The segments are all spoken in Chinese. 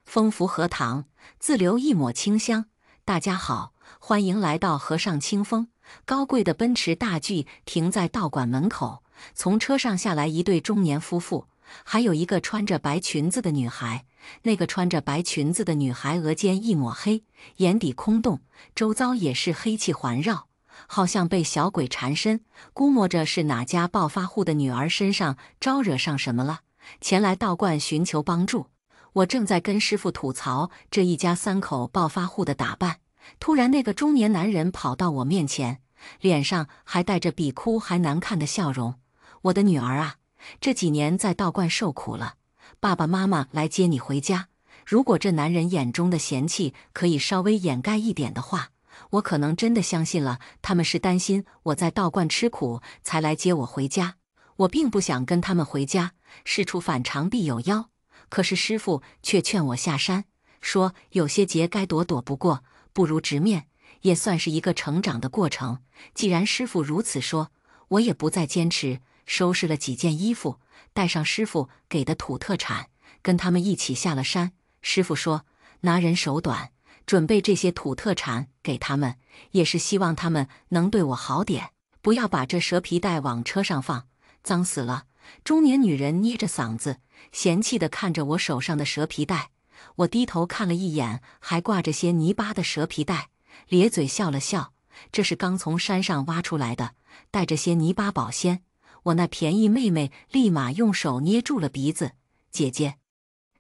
风拂荷塘，自留一抹清香。大家好，欢迎来到河上清风。高贵的奔驰大 G 停在道馆门口，从车上下来一对中年夫妇，还有一个穿着白裙子的女孩。那个穿着白裙子的女孩额间一抹黑，眼底空洞，周遭也是黑气环绕，好像被小鬼缠身。估摸着是哪家暴发户的女儿身上招惹上什么了，前来道观寻求帮助。我正在跟师傅吐槽这一家三口暴发户的打扮，突然那个中年男人跑到我面前，脸上还带着比哭还难看的笑容。我的女儿啊，这几年在道观受苦了，爸爸妈妈来接你回家。如果这男人眼中的嫌弃可以稍微掩盖一点的话，我可能真的相信了他们是担心我在道观吃苦才来接我回家。我并不想跟他们回家，事出反常必有妖。可是师傅却劝我下山，说有些劫该躲躲不过，不如直面，也算是一个成长的过程。既然师傅如此说，我也不再坚持，收拾了几件衣服，带上师傅给的土特产，跟他们一起下了山。师傅说拿人手短，准备这些土特产给他们，也是希望他们能对我好点，不要把这蛇皮袋往车上放，脏死了。中年女人捏着嗓子，嫌弃地看着我手上的蛇皮袋。我低头看了一眼还挂着些泥巴的蛇皮袋，咧嘴笑了笑。这是刚从山上挖出来的，带着些泥巴保鲜。我那便宜妹妹立马用手捏住了鼻子，姐姐，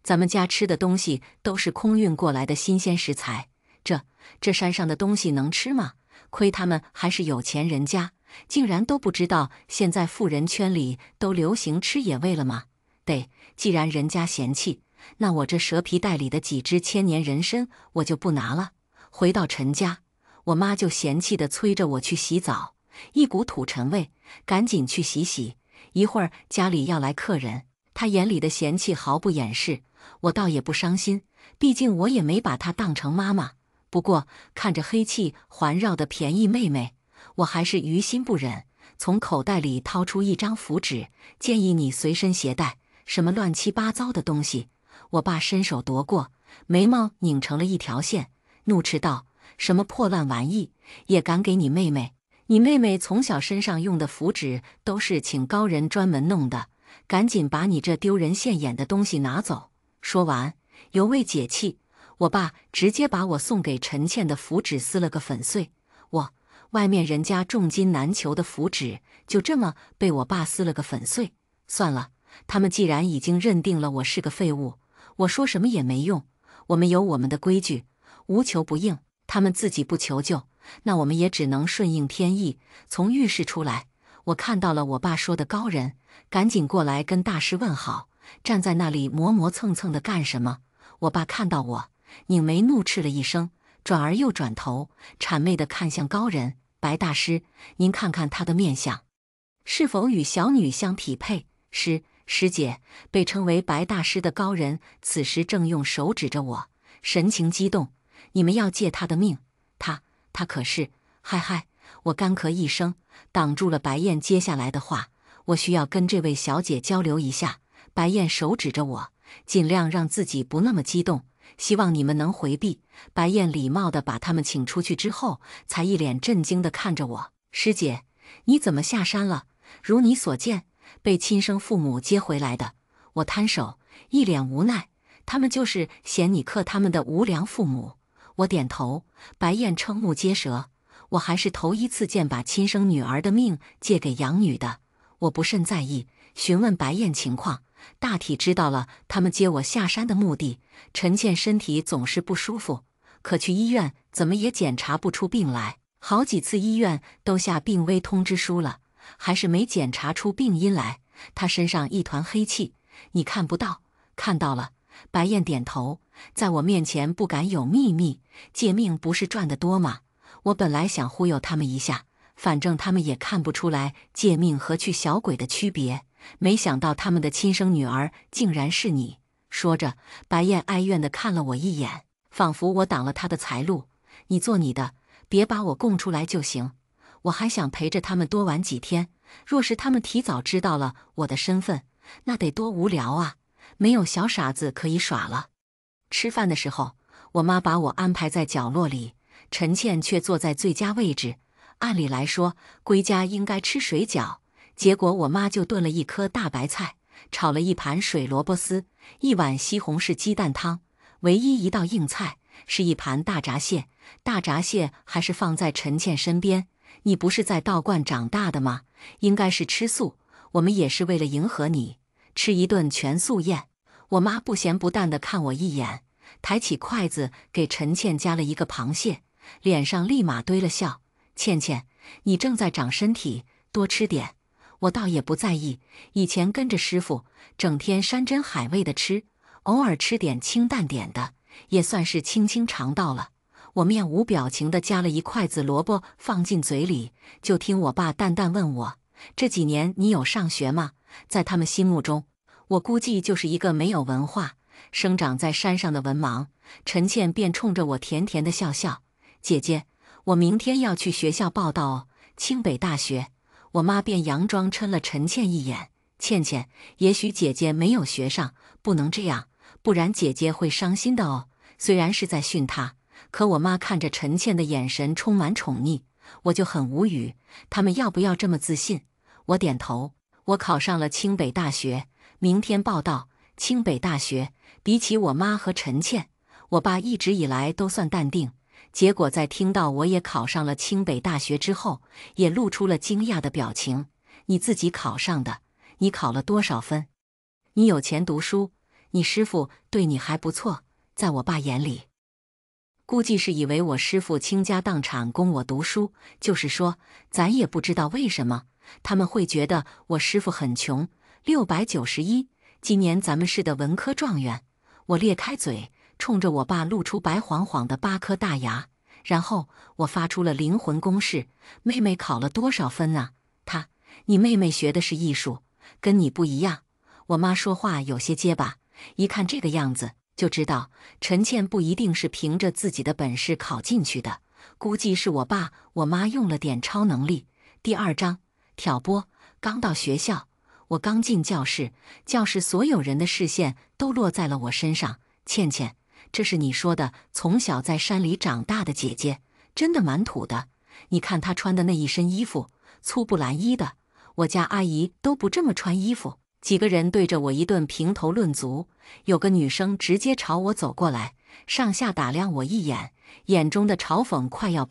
咱们家吃的东西都是空运过来的新鲜食材，这山上的东西能吃吗？亏他们还是有钱人家，竟然都不知道现在富人圈里都流行吃野味了吗？既然人家嫌弃，那我这蛇皮袋里的几只千年人参我就不拿了。回到陈家，我妈就嫌弃地催着我去洗澡，一股土尘味，赶紧去洗洗。一会儿家里要来客人，她眼里的嫌弃毫不掩饰，我倒也不伤心，毕竟我也没把她当成妈妈。不过看着黑气环绕的便宜妹妹，我还是于心不忍，从口袋里掏出一张符纸，建议你随身携带。什么乱七八糟的东西！我爸伸手夺过，眉毛拧成了一条线，怒斥道：什么破烂玩意，也敢给你妹妹？你妹妹从小身上用的符纸都是请高人专门弄的，赶紧把你这丢人现眼的东西拿走！说完，犹未解气，我爸直接把我送给陈倩的符纸撕了个粉碎。外面人家重金难求的符纸，就这么被我爸撕了个粉碎。算了，他们既然已经认定了我是个废物，我说什么也没用。我们有我们的规矩，无求不应。他们自己不求救，那我们也只能顺应天意。从浴室出来，我看到了我爸说的高人，赶紧过来跟大师问好，站在那里磨磨蹭蹭的干什么？我爸看到我，拧眉怒斥了一声，转而又转头，谄媚地看向高人：白大师，您看看他的面相，是否与小女相匹配？师姐，被称为白大师的高人此时正用手指着我，神情激动。你们要借他的命？他可是……嗨！我干咳一声，挡住了白燕接下来的话。我需要跟这位小姐交流一下。白燕手指着我，尽量让自己不那么激动，希望你们能回避。白燕礼貌地把他们请出去之后，才一脸震惊地看着我：师姐，你怎么下山了？如你所见，被亲生父母接回来的。我摊手，一脸无奈，他们就是嫌你克他们的无良父母。我点头。白燕瞠目结舌，我还是头一次见把亲生女儿的命借给养女的。我不甚在意，询问白燕情况，大体知道了他们接我下山的目的。陈倩身体总是不舒服，可去医院怎么也检查不出病来，好几次医院都下病危通知书了，还是没检查出病因来。她身上一团黑气，你看不到？看到了。白燕点头，在我面前不敢有秘密，借命不是赚得多吗？我本来想忽悠他们一下，反正他们也看不出来借命和去小鬼的区别，没想到他们的亲生女儿竟然是你。说着，白燕哀怨地看了我一眼，仿佛我挡了她的财路。你做你的，别把我供出来就行。我还想陪着他们多玩几天，若是他们提早知道了我的身份，那得多无聊啊！没有小傻子可以耍了。吃饭的时候，我妈把我安排在角落里，陈倩却坐在最佳位置。按理来说，归家应该吃水饺，结果我妈就炖了一颗大白菜，炒了一盘水萝卜丝，一碗西红柿鸡蛋汤，唯一一道硬菜是一盘大闸蟹。大闸蟹还是放在陈倩身边。你不是在道观长大的吗？应该是吃素，我们也是为了迎合你，吃一顿全素宴。我妈不咸不淡地看我一眼，抬起筷子给陈倩夹了一个螃蟹，脸上立马堆了笑。倩倩，你正在长身体，多吃点。我倒也不在意，以前跟着师傅，整天山珍海味的吃，偶尔吃点清淡点的，也算是清清肠道了。我面无表情地夹了一筷子萝卜放进嘴里，就听我爸淡淡问我：“这几年你有上学吗？”在他们心目中，我估计就是一个没有文化、生长在山上的文盲。陈倩便冲着我甜甜的笑笑：“姐姐，我明天要去学校报到哦，清北大学。”我妈便佯装嗔了陈倩一眼：“倩倩，也许姐姐没有学上，不能这样，不然姐姐会伤心的哦。”虽然是在训她，可我妈看着陈倩的眼神充满宠溺，我就很无语。他们要不要这么自信？我点头。我考上了清北大学，明天报到。清北大学，比起我妈和陈倩，我爸一直以来都算淡定。结果在听到我也考上了清北大学之后，也露出了惊讶的表情。你自己考上的？你考了多少分？你有钱读书，你师傅对你还不错。在我爸眼里，估计是以为我师傅倾家荡产供我读书，就是说，咱也不知道为什么，他们会觉得我师傅很穷。691，今年咱们市的文科状元。我裂开嘴，冲着我爸露出白晃晃的8颗大牙，然后我发出了灵魂攻势：妹妹考了多少分啊？你妹妹学的是艺术，跟你不一样。我妈说话有些结巴，一看这个样子，就知道陈倩不一定是凭着自己的本事考进去的，估计是我爸我妈用了点超能力。第2章挑拨。刚到学校，我刚进教室，教室所有人的视线都落在了我身上。倩倩，这是你说的从小在山里长大的姐姐，真的蛮土的。你看她穿的那一身衣服，粗布蓝衣的，我家阿姨都不这么穿衣服。几个人对着我一顿评头论足，有个女生直接朝我走过来，上下打量我一眼，眼中的嘲讽快要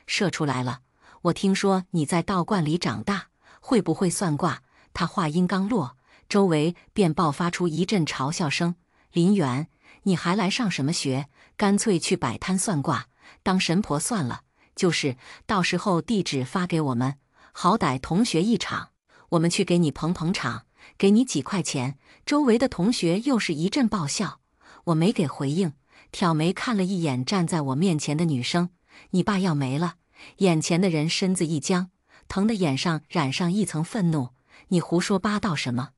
射出来了。我听说你在道观里长大，会不会算卦？她话音刚落，周围便爆发出一阵嘲笑声。林媛，你还来上什么学？干脆去摆摊算卦，当神婆算了。就是到时候地址发给我们，好歹同学一场，我们去给你捧捧场，给你几块钱。周围的同学又是一阵爆笑，我没给回应，挑眉看了一眼站在我面前的女生。你爸要没了。眼前的人身子一僵，疼得眼上染上一层愤怒。你胡说八道什么？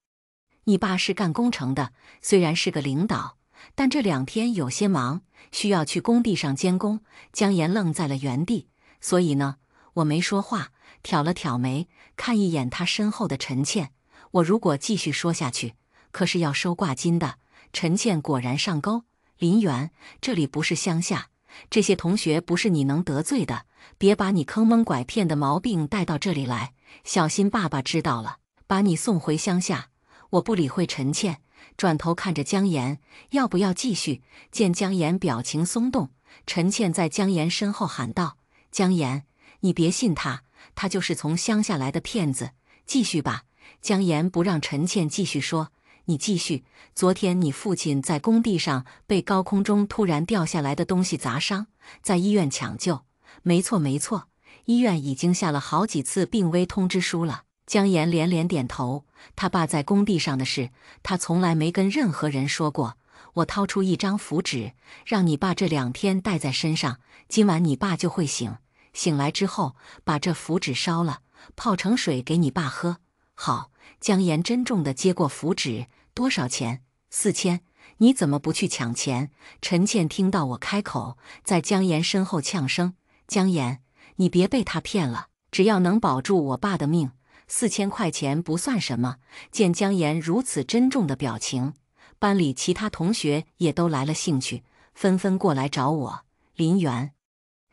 你爸是干工程的，虽然是个领导，但这2天有些忙，需要去工地上监工。姜岩愣在了原地，所以呢，我没说话，挑了挑眉，看一眼他身后的陈倩。我如果继续说下去，可是要收挂金的。陈倩果然上钩。林媛，这里不是乡下，这些同学不是你能得罪的，别把你坑蒙拐骗的毛病带到这里来，小心爸爸知道了，把你送回乡下。我不理会陈倩，转头看着姜岩，要不要继续？见姜岩表情松动，陈倩在姜岩身后喊道：“姜岩，你别信他，他就是从乡下来的骗子。继续吧。”姜岩不让陈倩继续说：“你继续。昨天你父亲在工地上被高空中突然掉下来的东西砸伤，在医院抢救。”没错没错，医院已经下了好几次病危通知书了。姜岩连连点头。他爸在工地上的事，他从来没跟任何人说过。我掏出一张符纸，让你爸这2天带在身上，今晚你爸就会醒。醒来之后，把这符纸烧了，泡成水给你爸喝。好。姜岩珍重地接过符纸。多少钱？4000。你怎么不去抢钱？陈倩听到我开口，在姜岩身后呛声：“姜岩，你别被他骗了，只要能保住我爸的命，4000块钱不算什么。”见姜岩如此珍重的表情，班里其他同学也都来了兴趣。纷纷过来找我。林媛，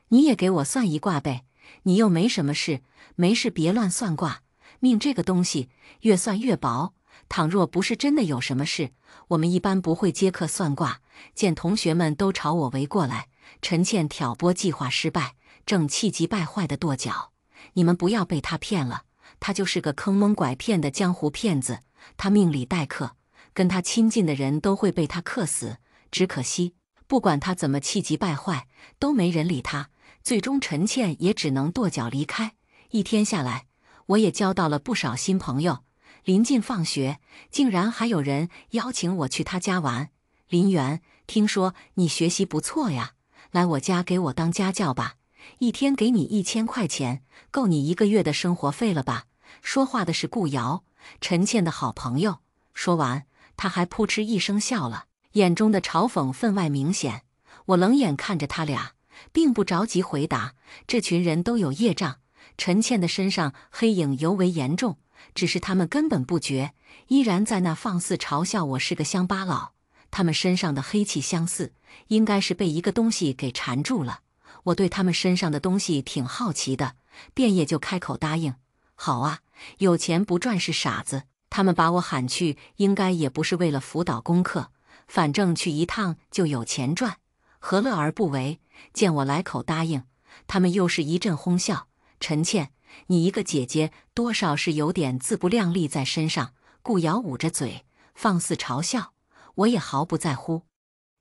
你也给我算一卦呗，你又没什么事，没事别乱算卦。命这个东西越算越薄，倘若不是真的有什么事，我们一般不会接客算卦。见同学们都朝我围过来，陈倩挑拨计划失败，正气急败坏地跺脚。你们不要被他骗了，他就是个坑蒙拐骗的江湖骗子，他命里待克，跟他亲近的人都会被他克死。只可惜，不管他怎么气急败坏，都没人理他。最终陈倩也只能跺脚离开。一天下来，我也交到了不少新朋友。临近放学，竟然还有人邀请我去他家玩。林媛，听说你学习不错呀，来我家给我当家教吧，一天给你1000块钱，够你1个月的生活费了吧？说话的是顾瑶，陈倩的好朋友。说完，他还扑哧一声笑了，眼中的嘲讽分外明显。我冷眼看着他俩，并不着急回答。这群人都有业障，陈倩的身上黑影尤为严重，只是他们根本不觉，依然在那放肆嘲笑我是个乡巴佬。他们身上的黑气相似，应该是被一个东西给缠住了。我对他们身上的东西挺好奇的，便也就开口答应。好啊，有钱不赚是傻子。他们把我喊去，应该也不是为了辅导功课，反正去一趟就有钱赚，何乐而不为？见我来口答应，他们又是一阵哄笑。陈倩，你一个姐姐，多少是有点自不量力在身上。顾瑶捂着嘴，放肆嘲笑，我也毫不在乎。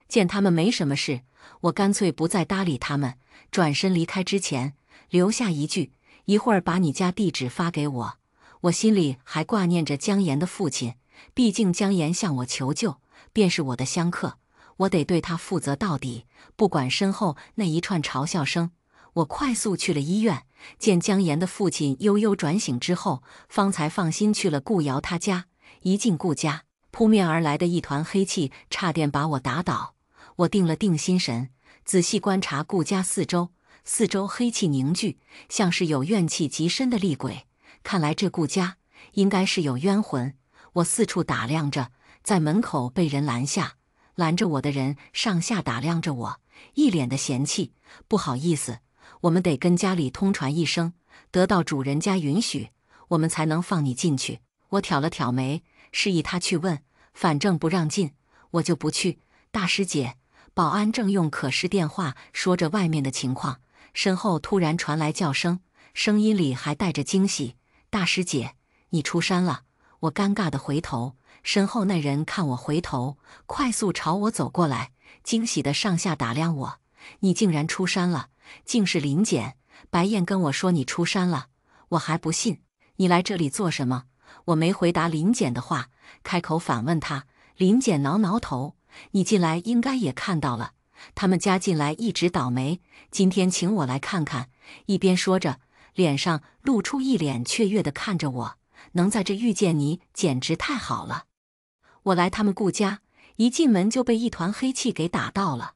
见他们没什么事，我干脆不再搭理他们，转身离开之前，留下一句：一会儿把你家地址发给我。我心里还挂念着姜岩的父亲，毕竟姜岩向我求救，便是我的香客，我得对他负责到底。不管身后那一串嘲笑声，我快速去了医院，见姜岩的父亲悠悠转醒之后，方才放心去了顾瑶他家。一进顾家，扑面而来的一团黑气差点把我打倒。我定了定心神，仔细观察顾家四周，四周黑气凝聚，像是有怨气极深的厉鬼。看来这顾家应该是有冤魂。我四处打量着，在门口被人拦下，拦着我的人上下打量着我，一脸的嫌弃。不好意思，我们得跟家里通传一声，得到主人家允许，我们才能放你进去。我挑了挑眉，示意他去问，反正不让进，我就不去。大师姐，保安正用可视电话说着外面的情况，身后突然传来叫声，声音里还带着惊喜。大师姐，你出山了。我尴尬地回头，身后那人看我回头，快速朝我走过来，惊喜地上下打量我。你竟然出山了，竟是林简。白燕跟我说你出山了，我还不信。你来这里做什么？我没回答林简的话，开口反问他。林简挠挠头，你进来应该也看到了，他们家近来一直倒霉，今天请我来看看。一边说着，脸上露出一脸雀跃地看着我，能在这遇见你简直太好了。我来他们顾家，一进门就被一团黑气给打到了，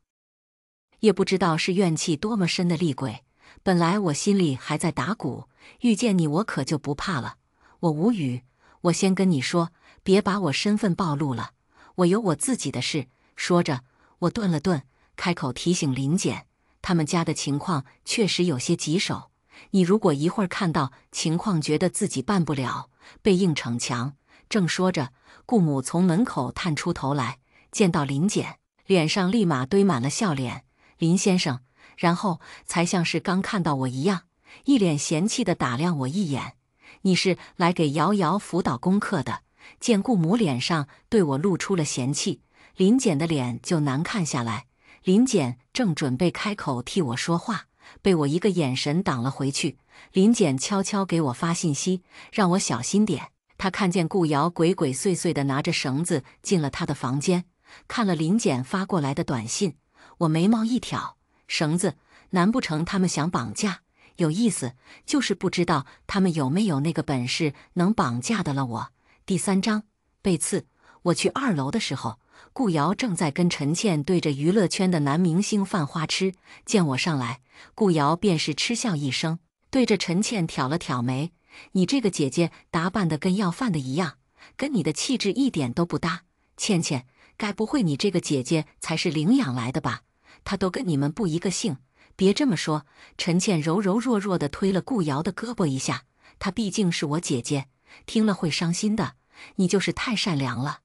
也不知道是怨气多么深的厉鬼。本来我心里还在打鼓，遇见你我可就不怕了。我无语，我先跟你说，别把我身份暴露了，我有我自己的事。说着，我顿了顿，开口提醒林简，他们家的情况确实有些棘手，你如果一会儿看到情况觉得自己办不了，被硬逞强。正说着，顾母从门口探出头来，见到林简，脸上立马堆满了笑脸。林先生，然后才像是刚看到我一样，一脸嫌弃地打量我一眼。你是来给瑶瑶辅导功课的？见顾母脸上对我露出了嫌弃，林简的脸就难看下来。林简正准备开口替我说话，被我一个眼神挡了回去。林简悄悄给我发信息，让我小心点。他看见顾瑶鬼鬼祟祟地拿着绳子进了他的房间，看了林简发过来的短信，我眉毛一挑，绳子？难不成他们想绑架？有意思，就是不知道他们有没有那个本事能绑架得了我。第3章背刺。我去2楼的时候，顾瑶正在跟陈倩对着娱乐圈的男明星犯花痴。见我上来，顾瑶便是嗤笑一声，对着陈倩挑了挑眉：你这个姐姐打扮得跟要饭的一样，跟你的气质一点都不搭。倩倩，该不会你这个姐姐才是领养来的吧？他都跟你们不一个姓。别这么说。陈倩柔柔弱弱地推了顾瑶的胳膊一下，她毕竟是我姐姐，听了会伤心的。你就是太善良了。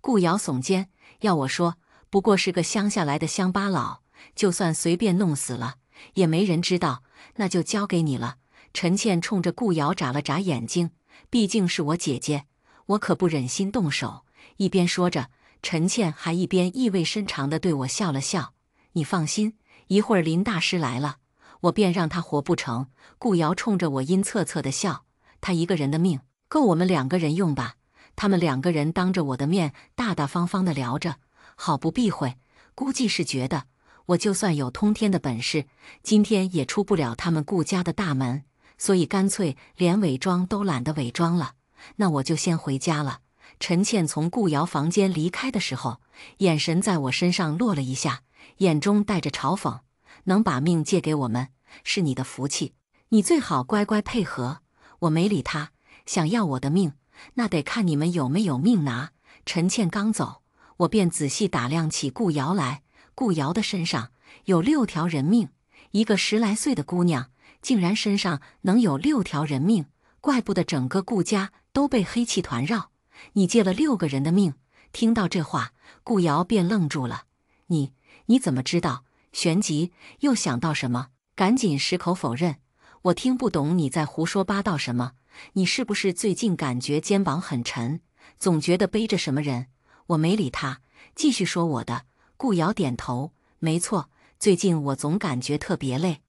顾瑶耸肩，要我说，不过是个乡下来的乡巴佬，就算随便弄死了，也没人知道，那就交给你了。陈倩冲着顾瑶眨了眨眼睛，毕竟是我姐姐，我可不忍心动手。一边说着，陈倩还一边意味深长地对我笑了笑。你放心，一会儿林大师来了，我便让他活不成。顾瑶冲着我阴恻恻地笑，他一个人的命，够我们2个人用吧？他们2个人当着我的面大大方方地聊着，好不避讳，估计是觉得我就算有通天的本事，今天也出不了他们顾家的大门，所以干脆连伪装都懒得伪装了。那我就先回家了。陈倩从顾瑶房间离开的时候，眼神在我身上落了一下，眼中带着嘲讽。能把命借给我们，是你的福气，你最好乖乖配合。我没理他，想要我的命，那得看你们有没有命拿。陈倩刚走，我便仔细打量起顾瑶来。顾瑶的身上有6条人命，一个10来岁的姑娘，竟然身上能有6条人命，怪不得整个顾家都被黑气团绕。你借了6个人的命。听到这话，顾瑶便愣住了。你怎么知道？旋即又想到什么，赶紧矢口否认。我听不懂你在胡说八道什么。你是不是最近感觉肩膀很沉，总觉得背着什么人？我没理他，继续说我的。顾瑶点头，没错，最近我总感觉特别累，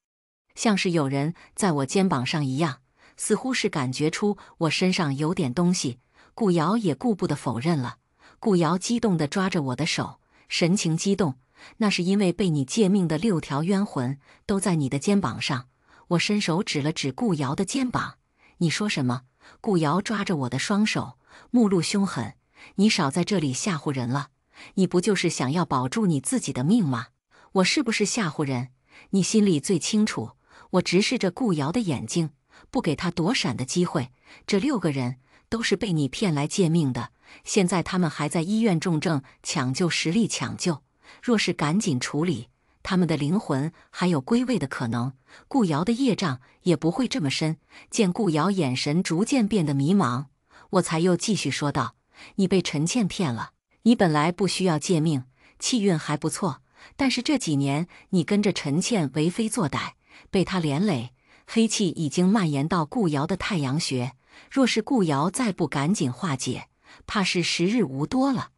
像是有人在我肩膀上一样，似乎是感觉出我身上有点东西。顾瑶也顾不得否认了。顾瑶激动地抓着我的手，神情激动。那是因为被你借命的6条冤魂都在你的肩膀上。我伸手指了指顾瑶的肩膀。你说什么？顾瑶抓着我的双手，目露凶狠。你少在这里吓唬人了，你不就是想要保住你自己的命吗？我是不是吓唬人？你心里最清楚。我直视着顾瑶的眼睛，不给他躲闪的机会。这6个人都是被你骗来借命的，现在他们还在医院重症抢救，实力抢救。若是赶紧处理，他们的灵魂还有归位的可能，顾瑶的业障也不会这么深。见顾瑶眼神逐渐变得迷茫，我才又继续说道：你被陈倩骗了，你本来不需要借命，气运还不错，但是这几年你跟着陈倩为非作歹，被她连累，黑气已经蔓延到顾瑶的太阳穴，若是顾瑶再不赶紧化解，怕是时日无多了。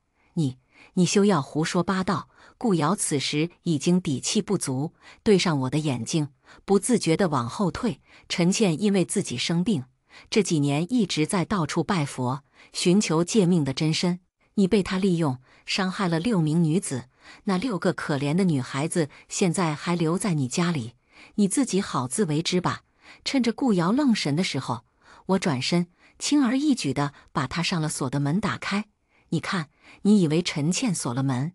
你休要胡说八道。顾瑶此时已经底气不足，对上我的眼睛，不自觉地往后退。陈倩因为自己生病，这几年一直在到处拜佛，寻求借命的真身。你被他利用，伤害了6名女子，那6个可怜的女孩子现在还留在你家里，你自己好自为之吧。趁着顾瑶愣神的时候，我转身，轻而易举地把他上了锁的门打开。你看，你以为陈倩锁了门，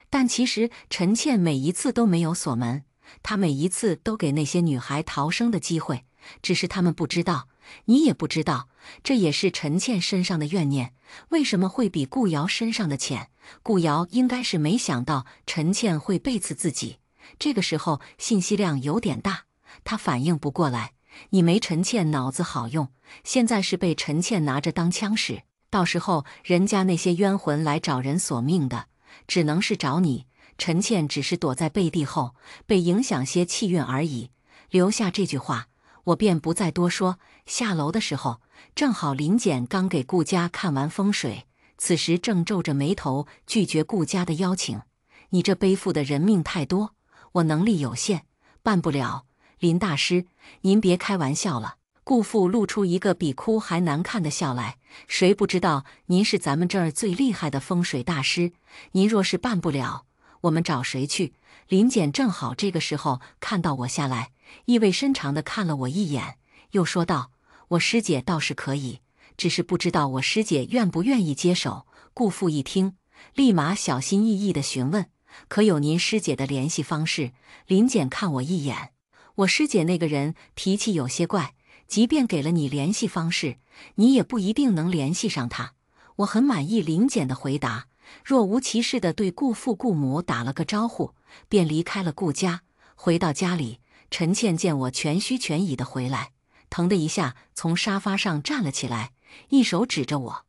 但其实陈倩每一次都没有锁门，她每一次都给那些女孩逃生的机会，只是她们不知道，你也不知道，这也是陈倩身上的怨念。为什么会比顾瑶身上的浅？顾瑶应该是没想到陈倩会背刺自己，这个时候信息量有点大，她反应不过来。你没陈倩脑子好用，现在是被陈倩拿着当枪使，到时候人家那些冤魂来找人索命的，只能是找你。陈倩只是躲在背地后，被影响些气运而已。留下这句话，我便不再多说。下楼的时候，正好林简刚给顾家看完风水，此时正皱着眉头拒绝顾家的邀请。你这背负的人命太多，我能力有限，办不了。林大师，您别开玩笑了。顾父露出一个比哭还难看的笑来，谁不知道您是咱们这儿最厉害的风水大师？您若是办不了，我们找谁去？林简正好这个时候看到我下来，意味深长地看了我一眼，又说道：我师姐倒是可以，只是不知道我师姐愿不愿意接手。顾父一听，立马小心翼翼地询问：可有您师姐的联系方式？林简看我一眼，我师姐那个人脾气有些怪，即便给了你联系方式，你也不一定能联系上她。我很满意林简的回答，若无其事地对顾父顾母打了个招呼，便离开了顾家。回到家里，陈倩见我全虚全已地回来，腾的一下从沙发上站了起来，一手指着我，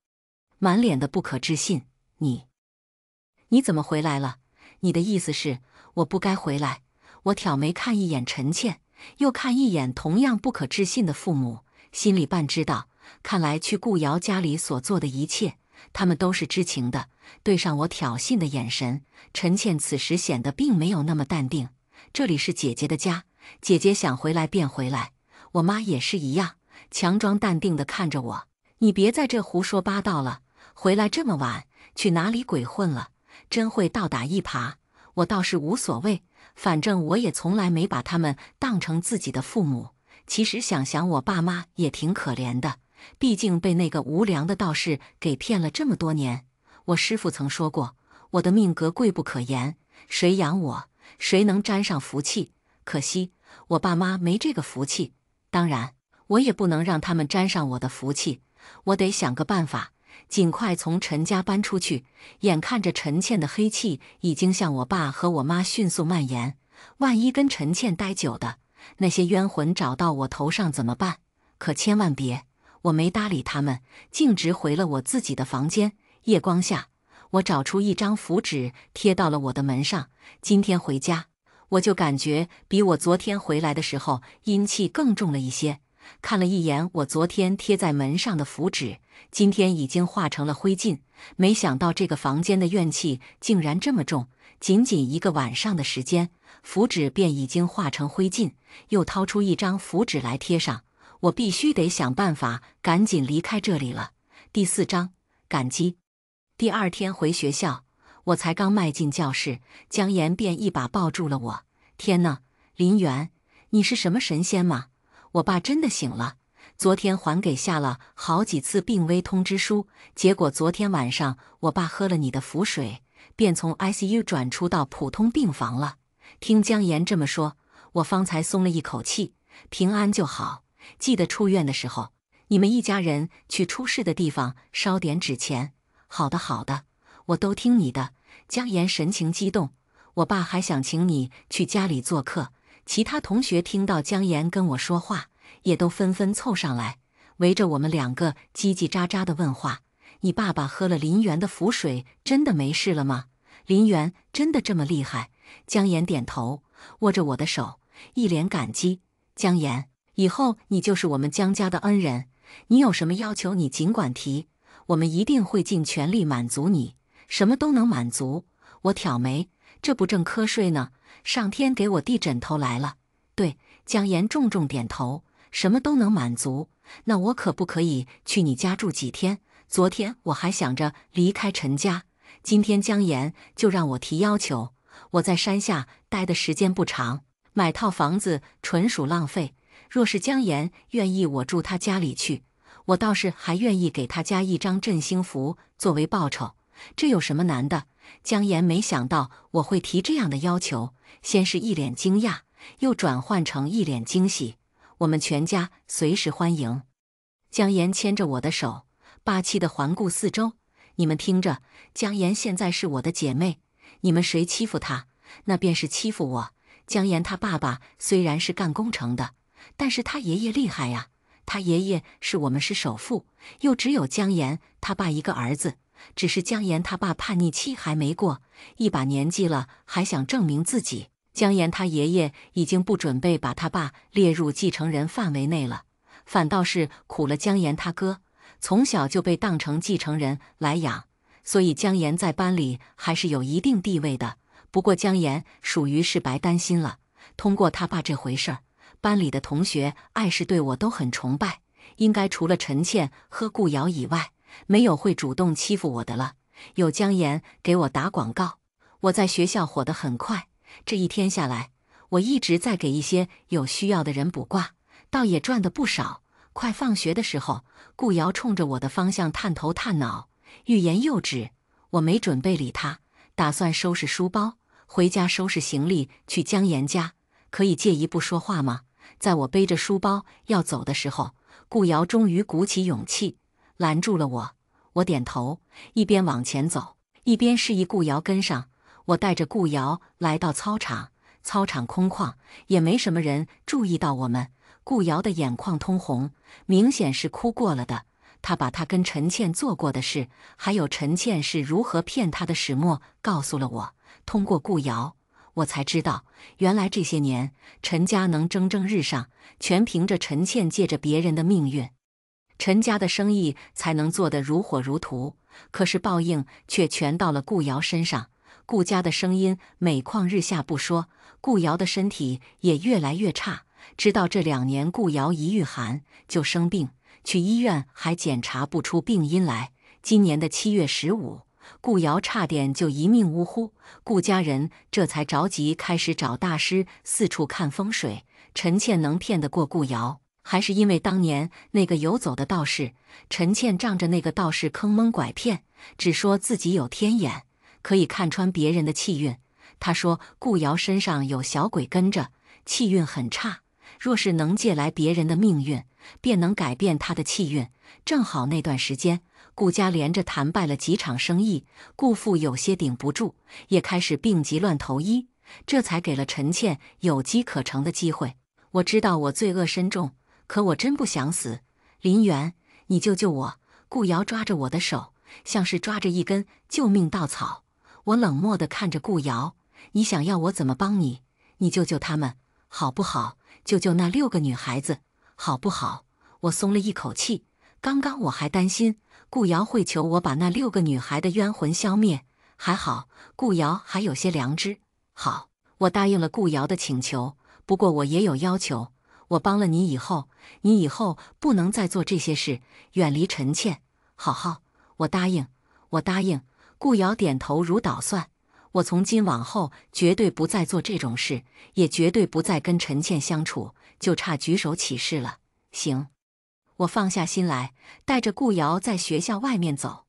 满脸的不可置信：“你怎么回来了？你的意思是我不该回来？”我挑眉看一眼陈倩，又看一眼同样不可置信的父母，心里半知道，看来去顾瑶家里所做的一切，他们都是知情的。对上我挑衅的眼神，陈倩此时显得并没有那么淡定。这里是姐姐的家，姐姐想回来便回来。我妈也是一样，强装淡定地看着我：“你别在这胡说八道了，回来这么晚，去哪里鬼混了？真会倒打一耙。”我倒是无所谓，反正我也从来没把他们当成自己的父母。其实想想我爸妈也挺可怜的，毕竟被那个无良的道士给骗了这么多年。我师父曾说过，我的命格贵不可言，谁养我，谁能沾上福气。可惜我爸妈没这个福气，当然我也不能让他们沾上我的福气。我得想个办法，尽快从陈家搬出去。眼看着陈倩的黑气已经向我爸和我妈迅速蔓延，万一跟陈倩待久的那些冤魂找到我头上怎么办？可千万别！我没搭理他们，径直回了我自己的房间。夜光下，我找出一张符纸贴到了我的门上。今天回家，我就感觉比我昨天回来的时候阴气更重了一些。看了一眼我昨天贴在门上的符纸，今天已经化成了灰烬。没想到这个房间的怨气竟然这么重，仅仅一个晚上的时间，符纸便已经化成灰烬。又掏出一张符纸来贴上，我必须得想办法赶紧离开这里了。第4章感激。第2天回学校，我才刚迈进教室，姜岩便一把抱住了我。天哪，林媛，你是什么神仙吗？我爸真的醒了，昨天还给下了好几次病危通知书，结果昨天晚上我爸喝了你的符水，便从 ICU 转出到普通病房了。听姜岩这么说，我方才松了一口气，平安就好。记得出院的时候，你们一家人去出事的地方烧点纸钱。好的好的，我都听你的。姜岩神情激动，我爸还想请你去家里做客。其他同学听到姜岩跟我说话，也都纷纷凑上来，围着我们2个叽叽喳喳地问话：“你爸爸喝了林媛的符水，真的没事了吗？林媛真的这么厉害？”姜岩点头，握着我的手，一脸感激。姜岩，以后你就是我们姜家的恩人，你有什么要求你尽管提，我们一定会尽全力满足你，什么都能满足。我挑眉，这不正瞌睡呢？上天给我递枕头来了。对，姜岩重重点头，什么都能满足。那我可不可以去你家住几天？昨天我还想着离开陈家，今天姜岩就让我提要求。我在山下待的时间不长，买套房子纯属浪费。若是姜岩愿意我住他家里去，我倒是还愿意给他加一张振兴符作为报酬，这有什么难的？姜岩没想到我会提这样的要求，先是一脸惊讶，又转换成一脸惊喜。我们全家随时欢迎。姜岩牵着我的手，霸气地环顾四周。你们听着，姜岩现在是我的姐妹，你们谁欺负她，那便是欺负我。姜岩他爸爸虽然是干工程的，但是他爷爷厉害呀。他爷爷是我们市首富，又只有姜岩他爸一个儿子。只是姜岩他爸叛逆期还没过，一把年纪了还想证明自己。姜岩他爷爷已经不准备把他爸列入继承人范围内了，反倒是苦了姜岩他哥，从小就被当成继承人来养，所以姜岩在班里还是有一定地位的。不过姜岩属于是白担心了，通过他爸这回事儿，班里的同学爱是对我都很崇拜，应该除了陈倩和顾瑶以外，没有会主动欺负我的了。有姜岩给我打广告，我在学校火得很快。这一天下来，我一直在给一些有需要的人卜卦，倒也赚得不少。快放学的时候，顾瑶冲着我的方向探头探脑，欲言又止。我没准备理他，打算收拾书包回家，收拾行李去姜岩家。可以借一步说话吗？在我背着书包要走的时候，顾瑶终于鼓起勇气拦住了我。我点头，一边往前走，一边示意顾瑶跟上。我带着顾瑶来到操场，操场空旷，也没什么人注意到我们。顾瑶的眼眶通红，明显是哭过了的。她把她跟陈倩做过的事，还有陈倩是如何骗她的始末告诉了我。通过顾瑶，我才知道，原来这些年陈家能蒸蒸日上，全凭着陈倩借着别人的命运，陈家的生意才能做得如火如荼。可是报应却全到了顾瑶身上。顾家的声音每况日下不说，顾瑶的身体也越来越差。直到这2年，顾瑶一遇寒就生病，去医院还检查不出病因来。今年的7月15，顾瑶差点就一命呜呼。顾家人这才着急开始找大师四处看风水。陈倩能骗得过顾瑶，还是因为当年那个游走的道士。陈倩仗着那个道士坑蒙拐骗，只说自己有天眼，可以看穿别人的气运。他说顾瑶身上有小鬼跟着，气运很差，若是能借来别人的命运，便能改变他的气运。正好那段时间，顾家连着谈败了几场生意，顾父有些顶不住，也开始病急乱投医，这才给了陈倩有机可乘的机会。我知道我罪恶深重，可我真不想死。林元，你救救我！顾瑶抓着我的手，像是抓着一根救命稻草。我冷漠地看着顾瑶，你想要我怎么帮你？你救救他们，好不好？救救那6个女孩子，好不好？我松了一口气。刚刚我还担心顾瑶会求我把那6个女孩的冤魂消灭，还好顾瑶还有些良知。好，我答应了顾瑶的请求，不过我也有要求。我帮了你以后，你以后不能再做这些事，远离陈倩。好，我答应，我答应。顾瑶点头如捣蒜。我从今往后绝对不再做这种事，也绝对不再跟陈倩相处，就差举手起誓了。行。我放下心来，带着顾瑶在学校外面走。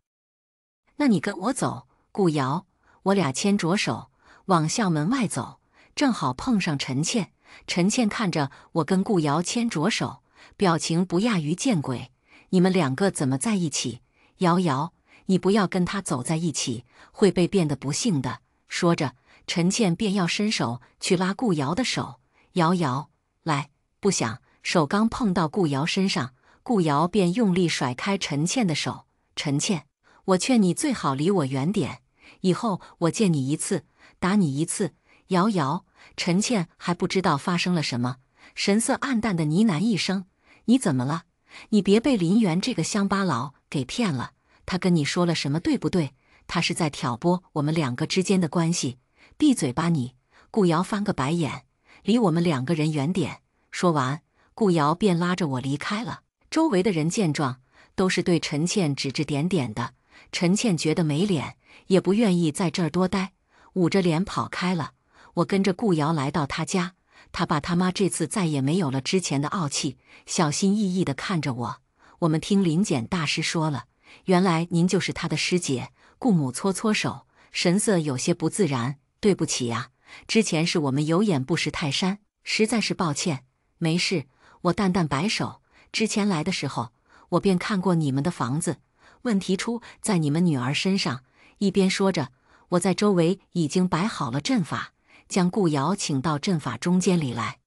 那你跟我走，顾瑶。我俩牵着手往校门外走，正好碰上陈倩。陈倩看着我跟顾瑶牵着手，表情不亚于见鬼。你们2个怎么在一起？瑶瑶，你不要跟他走在一起，会被变得不幸的。说着，陈倩便要伸手去拉顾瑶的手。瑶瑶，来！不想，手刚碰到顾瑶身上，顾瑶便用力甩开陈倩的手。陈倩，我劝你最好离我远点，以后我见你一次，打你一次。瑶瑶，陈倩还不知道发生了什么，神色暗淡的呢喃一声：“你怎么了？你别被林元这个乡巴佬给骗了。他跟你说了什么，对不对？他是在挑拨我们2个之间的关系。闭嘴吧你！”顾瑶翻个白眼：“离我们2个人远点。”说完，顾瑶便拉着我离开了。周围的人见状，都是对陈倩指指点点的。陈倩觉得没脸，也不愿意在这儿多待，捂着脸跑开了。我跟着顾瑶来到他家，他爸他妈这次再也没有了之前的傲气，小心翼翼地看着我。我们听林简大师说了，原来您就是他的师姐。顾母搓搓手，神色有些不自然。对不起呀，之前是我们有眼不识泰山，实在是抱歉。没事，我淡淡摆手。之前来的时候，我便看过你们的房子，问题出在你们女儿身上。一边说着，我在周围已经摆好了阵法，将顾瑶请到阵法中间里来。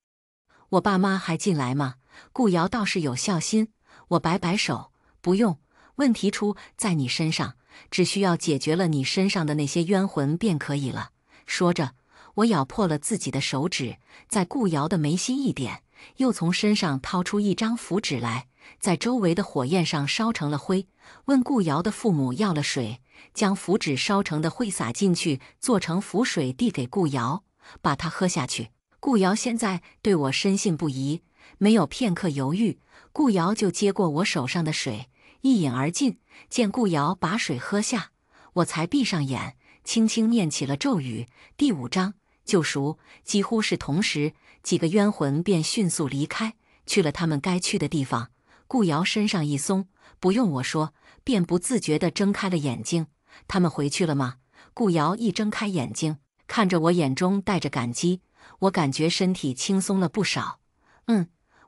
我爸妈还进来吗？顾瑶倒是有孝心。我摆摆手，不用，问题出在你身上，只需要解决了你身上的那些冤魂便可以了。说着，我咬破了自己的手指，在顾瑶的眉心一点，又从身上掏出一张符纸来，在周围的火焰上烧成了灰，问顾瑶的父母要了水，将符纸烧成的灰撒进去，做成符水递给顾瑶，把它喝下去。顾瑶现在对我深信不疑，没有片刻犹豫，顾瑶就接过我手上的水，一饮而尽。见顾瑶把水喝下，我才闭上眼，轻轻念起了咒语。第5章救赎。几乎是同时，几个冤魂便迅速离开，去了他们该去的地方。顾瑶身上一松，不用我说，便不自觉地睁开了眼睛。他们回去了吗？顾瑶一睁开眼睛，看着我，眼中带着感激。我感觉身体轻松了不少。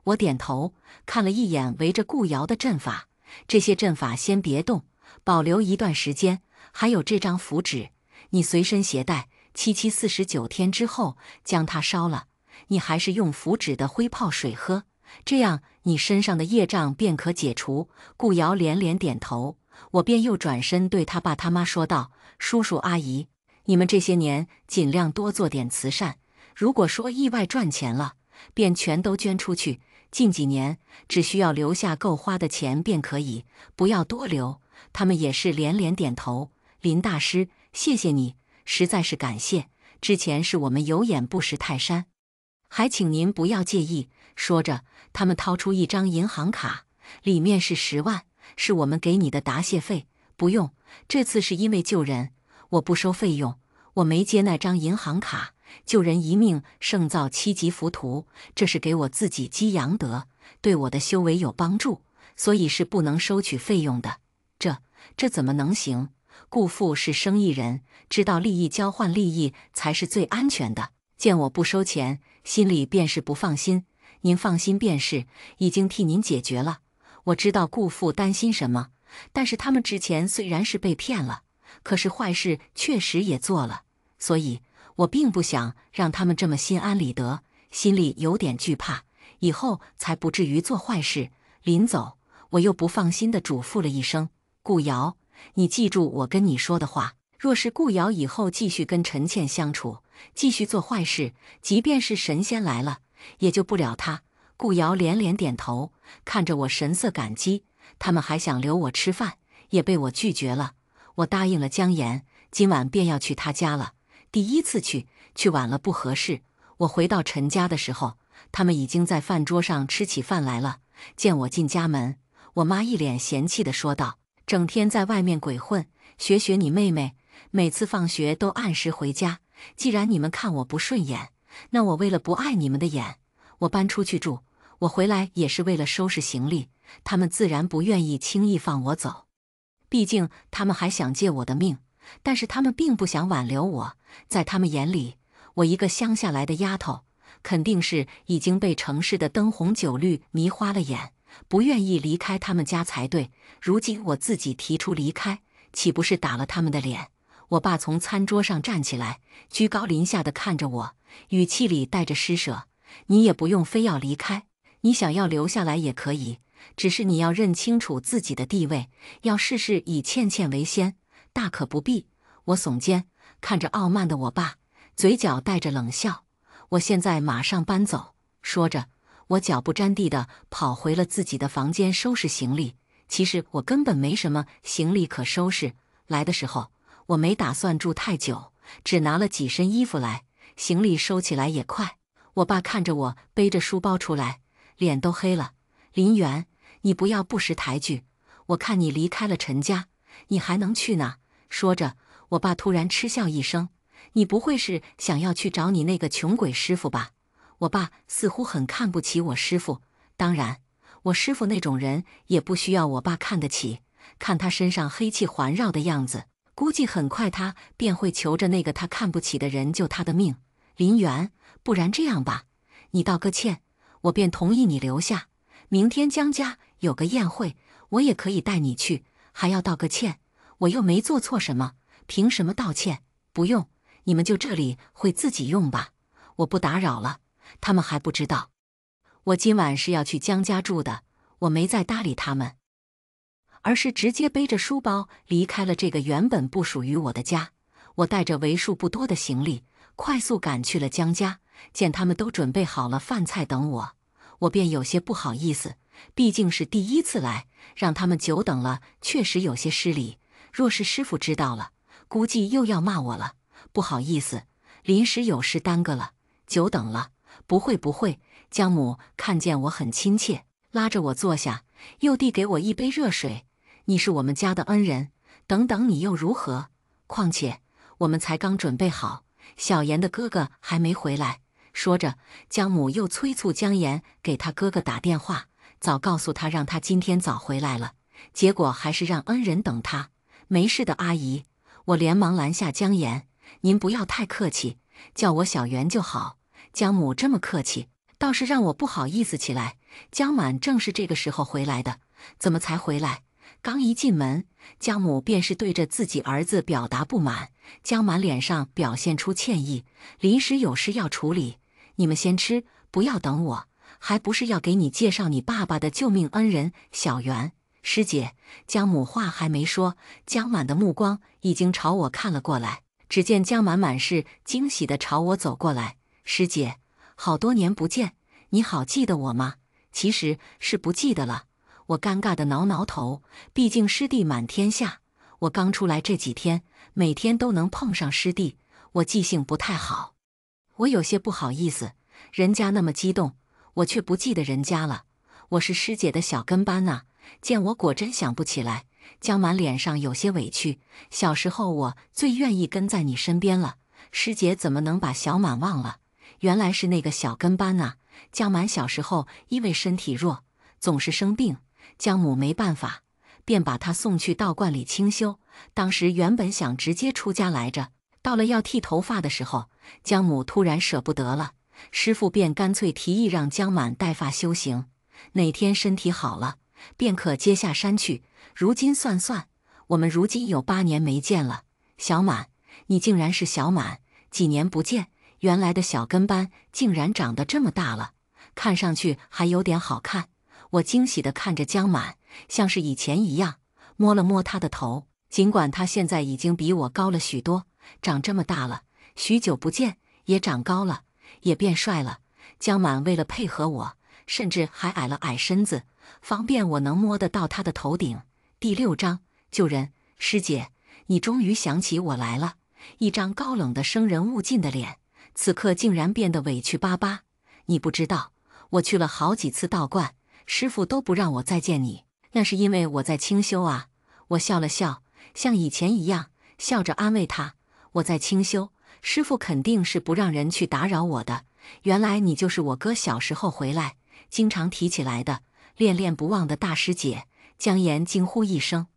我点头，看了一眼围着顾瑶的阵法。这些阵法先别动，保留一段时间，还有这张符纸，你随身携带，749天之后将它烧了，你还是用符纸的灰泡水喝，这样你身上的业障便可解除。”顾瑶连连点头，我便又转身对他爸他妈说道：“叔叔阿姨，你们这些年尽量多做点慈善，如果说意外赚钱了，便全都捐出去。近几年只需要留下够花的钱便可以，不要多留。”他们也是连连点头。林大师，谢谢你，实在是感谢。之前是我们有眼不识泰山，还请您不要介意。说着，他们掏出一张银行卡，里面是10万，是我们给你的答谢费。不用，这次是因为救人，我不收费用。我没接那张银行卡，救人一命胜造7级浮屠，这是给我自己积阳德，对我的修为有帮助，所以是不能收取费用的。这怎么能行？顾父是生意人，知道利益交换利益才是最安全的。见我不收钱，心里便是不放心。您放心便是，已经替您解决了。我知道顾父担心什么，但是他们之前虽然是被骗了，可是坏事确实也做了，所以我并不想让他们这么心安理得，心里有点惧怕，以后才不至于做坏事。临走，我又不放心地嘱咐了一声：“顾瑶，你记住我跟你说的话，若是顾瑶以后继续跟陈倩相处，继续做坏事，即便是神仙来了，也救不了他。”顾瑶连连点头，看着我神色感激。他们还想留我吃饭，也被我拒绝了。我答应了姜岩，今晚便要去他家了。第一次去晚了不合适。我回到陈家的时候，他们已经在饭桌上吃起饭来了。见我进家门，我妈一脸嫌弃地说道：“整天在外面鬼混，学学你妹妹，每次放学都按时回家。既然你们看我不顺眼，那我为了不碍你们的眼，我搬出去住。我回来也是为了收拾行李，他们自然不愿意轻易放我走。毕竟他们还想借我的命，但是他们并不想挽留我。在他们眼里，我一个乡下来的丫头，肯定是已经被城市的灯红酒绿迷花了眼，不愿意离开他们家才对。如今我自己提出离开，岂不是打了他们的脸？”我爸从餐桌上站起来，居高临下地看着我，语气里带着施舍：“你也不用非要离开，你想要留下来也可以，只是你要认清楚自己的地位，要事事以倩倩为先，大可不必。”我耸肩，看着傲慢的我爸，嘴角带着冷笑：“我现在马上搬走。”说着，我脚不沾地地跑回了自己的房间收拾行李。其实我根本没什么行李可收拾，来的时候我没打算住太久，只拿了几身衣服来，行李收起来也快。我爸看着我背着书包出来，脸都黑了：“林媛，你不要不识抬举，我看你离开了陈家，你还能去哪？”说着，我爸突然嗤笑一声：“你不会是想要去找你那个穷鬼师傅吧？”我爸似乎很看不起我师傅，当然，我师傅那种人也不需要我爸看得起。看他身上黑气环绕的样子，估计很快他便会求着那个他看不起的人救他的命。林媛，不然这样吧，你道个歉，我便同意你留下。明天姜家有个宴会，我也可以带你去，还要道个歉，我又没做错什么，凭什么道歉？不用，你们就这里会自己用吧，我不打扰了。他们还不知道，我今晚是要去姜家住的，我没再搭理他们，而是直接背着书包离开了这个原本不属于我的家。我带着为数不多的行李，快速赶去了姜家。见他们都准备好了饭菜等我，我便有些不好意思，毕竟是第一次来，让他们久等了，确实有些失礼。若是师傅知道了，估计又要骂我了。不好意思，临时有事耽搁了，久等了。不会不会，姜母看见我很亲切，拉着我坐下，又递给我一杯热水。你是我们家的恩人，等等你又如何？况且我们才刚准备好，小妍的哥哥还没回来。说着，姜母又催促姜妍给他哥哥打电话，早告诉他让他今天早回来了，结果还是让恩人等他。没事的，阿姨。我连忙拦下姜妍：“您不要太客气，叫我小媛就好。”姜母这么客气，倒是让我不好意思起来。姜满正是这个时候回来的，怎么才回来？刚一进门，江母便是对着自己儿子表达不满。江满脸上表现出歉意，临时有事要处理，你们先吃，不要等我。还不是要给你介绍你爸爸的救命恩人小袁。师姐，江母话还没说，江满的目光已经朝我看了过来。只见江满满是惊喜地朝我走过来。师姐，好多年不见，你好记得我吗？其实是不记得了。我尴尬地挠挠头，毕竟师弟满天下，我刚出来这几天，每天都能碰上师弟，我记性不太好。我有些不好意思，人家那么激动，我却不记得人家了。我是师姐的小跟班呐，见我果真想不起来。江满脸上有些委屈，小时候我最愿意跟在你身边了，师姐怎么能把小满忘了？原来是那个小跟班呐。江满小时候因为身体弱，总是生病，江母没办法，便把他送去道观里清修。当时原本想直接出家来着，到了要剃头发的时候，江母突然舍不得了，师父便干脆提议让江满带发修行，哪天身体好了，便可接下山去。如今算算，我们如今有8年没见了。小满，你竟然是小满，几年不见，原来的小跟班竟然长得这么大了，看上去还有点好看。我惊喜地看着江满，像是以前一样，摸了摸他的头。尽管他现在已经比我高了许多，长这么大了，许久不见，也长高了，也变帅了。江满为了配合我，甚至还矮了矮身子，方便我能摸得到他的头顶。第6章救人。师姐，你终于想起我来了。一张高冷的生人勿近的脸，此刻竟然变得委屈巴巴。你不知道，我去了好几次道观，师父都不让我再见你，那是因为我在清修啊。我笑了笑，像以前一样，笑着安慰他。我在清修，师父肯定是不让人去打扰我的。原来你就是我哥小时候回来经常提起来的恋恋不忘的大师姐。江岩惊呼一声，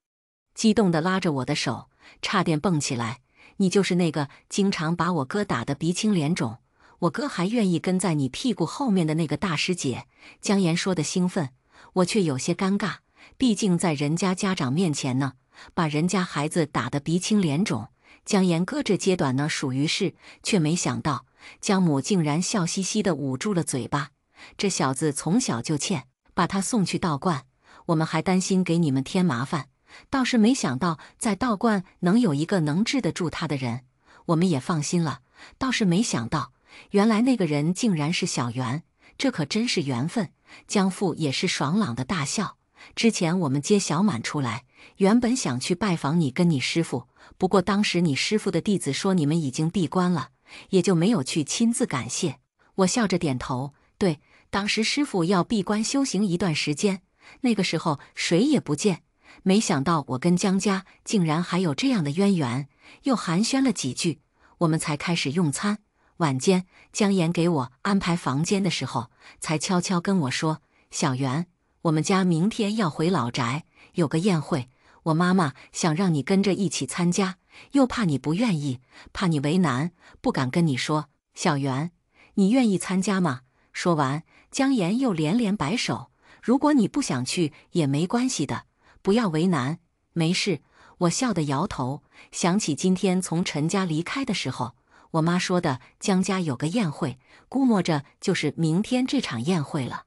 激动地拉着我的手，差点蹦起来。你就是那个经常把我哥打得鼻青脸肿，我哥还愿意跟在你屁股后面的那个大师姐。江岩说的兴奋，我却有些尴尬，毕竟在人家家长面前呢，把人家孩子打得鼻青脸肿。江岩哥这阶段呢属于是，却没想到江母竟然笑嘻嘻地捂住了嘴巴。这小子从小就欠，把他送去道观，我们还担心给你们添麻烦，倒是没想到在道观能有一个能治得住他的人，我们也放心了。倒是没想到，原来那个人竟然是小袁，这可真是缘分。江父也是爽朗的大笑。之前我们接小满出来，原本想去拜访你跟你师父，不过当时你师父的弟子说你们已经闭关了，也就没有去亲自感谢。我笑着点头，对，当时师父要闭关修行一段时间，那个时候谁也不见，没想到我跟江家竟然还有这样的渊源。又寒暄了几句，我们才开始用餐。晚间江岩给我安排房间的时候，才悄悄跟我说，小袁，我们家明天要回老宅，有个宴会，我妈妈想让你跟着一起参加，又怕你不愿意，怕你为难，不敢跟你说。小袁，你愿意参加吗？说完，江岩又连连摆手，如果你不想去也没关系的，不要为难。没事，我笑得摇头，想起今天从陈家离开的时候，我妈说的江家有个宴会，估摸着就是明天这场宴会了。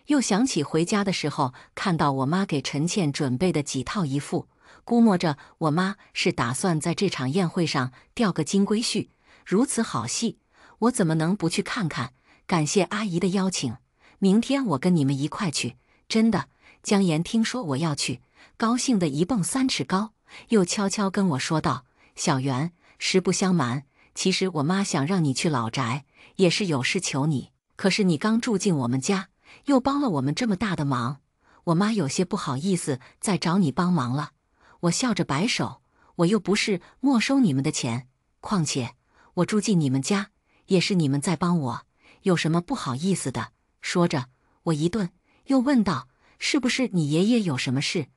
又想起回家的时候看到我妈给陈倩准备的几套衣服，估摸着我妈是打算在这场宴会上钓个金龟婿。如此好戏，我怎么能不去看看？感谢阿姨的邀请，明天我跟你们一块去。真的，江岩听说我要去，高兴得一蹦3尺高，又悄悄跟我说道，小袁，实不相瞒，其实我妈想让你去老宅，也是有事求你，可是你刚住进我们家，又帮了我们这么大的忙，我妈有些不好意思再找你帮忙了。我笑着摆手，我又不是没收你们的钱，况且我住进你们家，也是你们在帮我，有什么不好意思的？说着，我一顿，又问道，是不是你爷爷有什么事？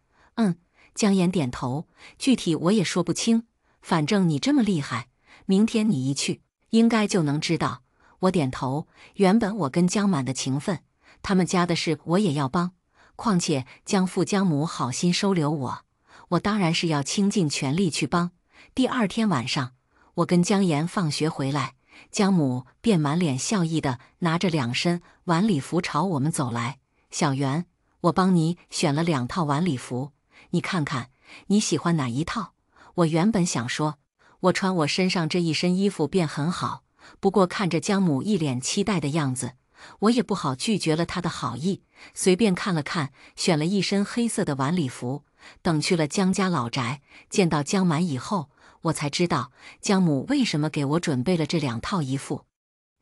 江岩点头，具体我也说不清，反正你这么厉害，明天你一去，应该就能知道。我点头，原本我跟江满的情分，他们家的事我也要帮，况且江父江母好心收留我，我当然是要倾尽全力去帮。第二天晚上，我跟江岩放学回来，江母便满脸笑意地拿着2身晚礼服朝我们走来。小袁，我帮你选了2套晚礼服，你看看你喜欢哪一套？我原本想说，我穿我身上这一身衣服便很好，不过看着江母一脸期待的样子，我也不好拒绝了她的好意，随便看了看，选了一身黑色的晚礼服。等去了江家老宅，见到江满以后，我才知道江母为什么给我准备了这2套衣服。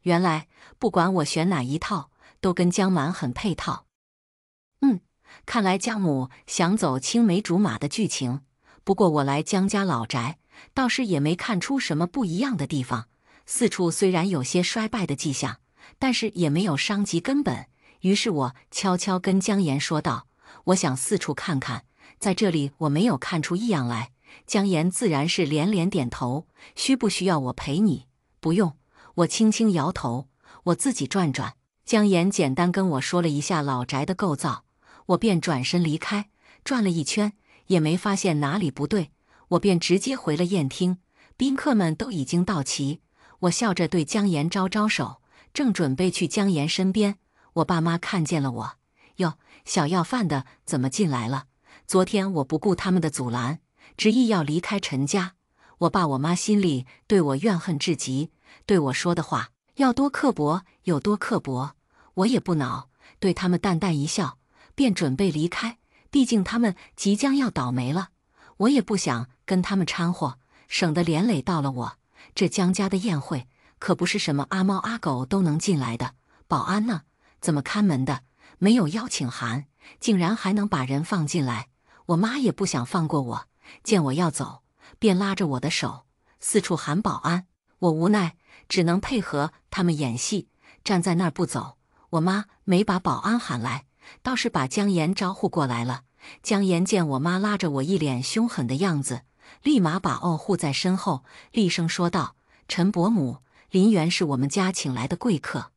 原来不管我选哪一套，都跟江满很配套。看来江母想走青梅竹马的剧情。不过我来江家老宅，倒是也没看出什么不一样的地方。四处虽然有些衰败的迹象，但是也没有伤及根本。于是我悄悄跟江岩说道：“我想四处看看，在这里我没有看出异样来。”江岩自然是连连点头：“需不需要我陪你？”“不用。”我轻轻摇头：“我自己转转。”江岩简单跟我说了一下老宅的构造，我便转身离开。转了一圈，也没发现哪里不对，我便直接回了宴厅。宾客们都已经到齐，我笑着对江岩招招手，正准备去江岩身边，我爸妈看见了我：“哟，小要饭的怎么进来了？”昨天我不顾他们的阻拦，执意要离开陈家。我爸我妈心里对我怨恨至极，对我说的话要多刻薄有多刻薄，我也不恼，对他们淡淡一笑，便准备离开。毕竟他们即将要倒霉了，我也不想跟他们掺和，省得连累到了我。这江家的宴会可不是什么阿猫阿狗都能进来的，保安呢？怎么看门的？没有邀请函，竟然还能把人放进来？我妈也不想放过我，见我要走，便拉着我的手，四处喊保安。我无奈，只能配合他们演戏，站在那儿不走。我妈没把保安喊来，倒是把江岩招呼过来了。江岩见我妈拉着我一脸凶狠的样子，立马把护在身后，厉声说道：“陈伯母，林元是我们家请来的贵客，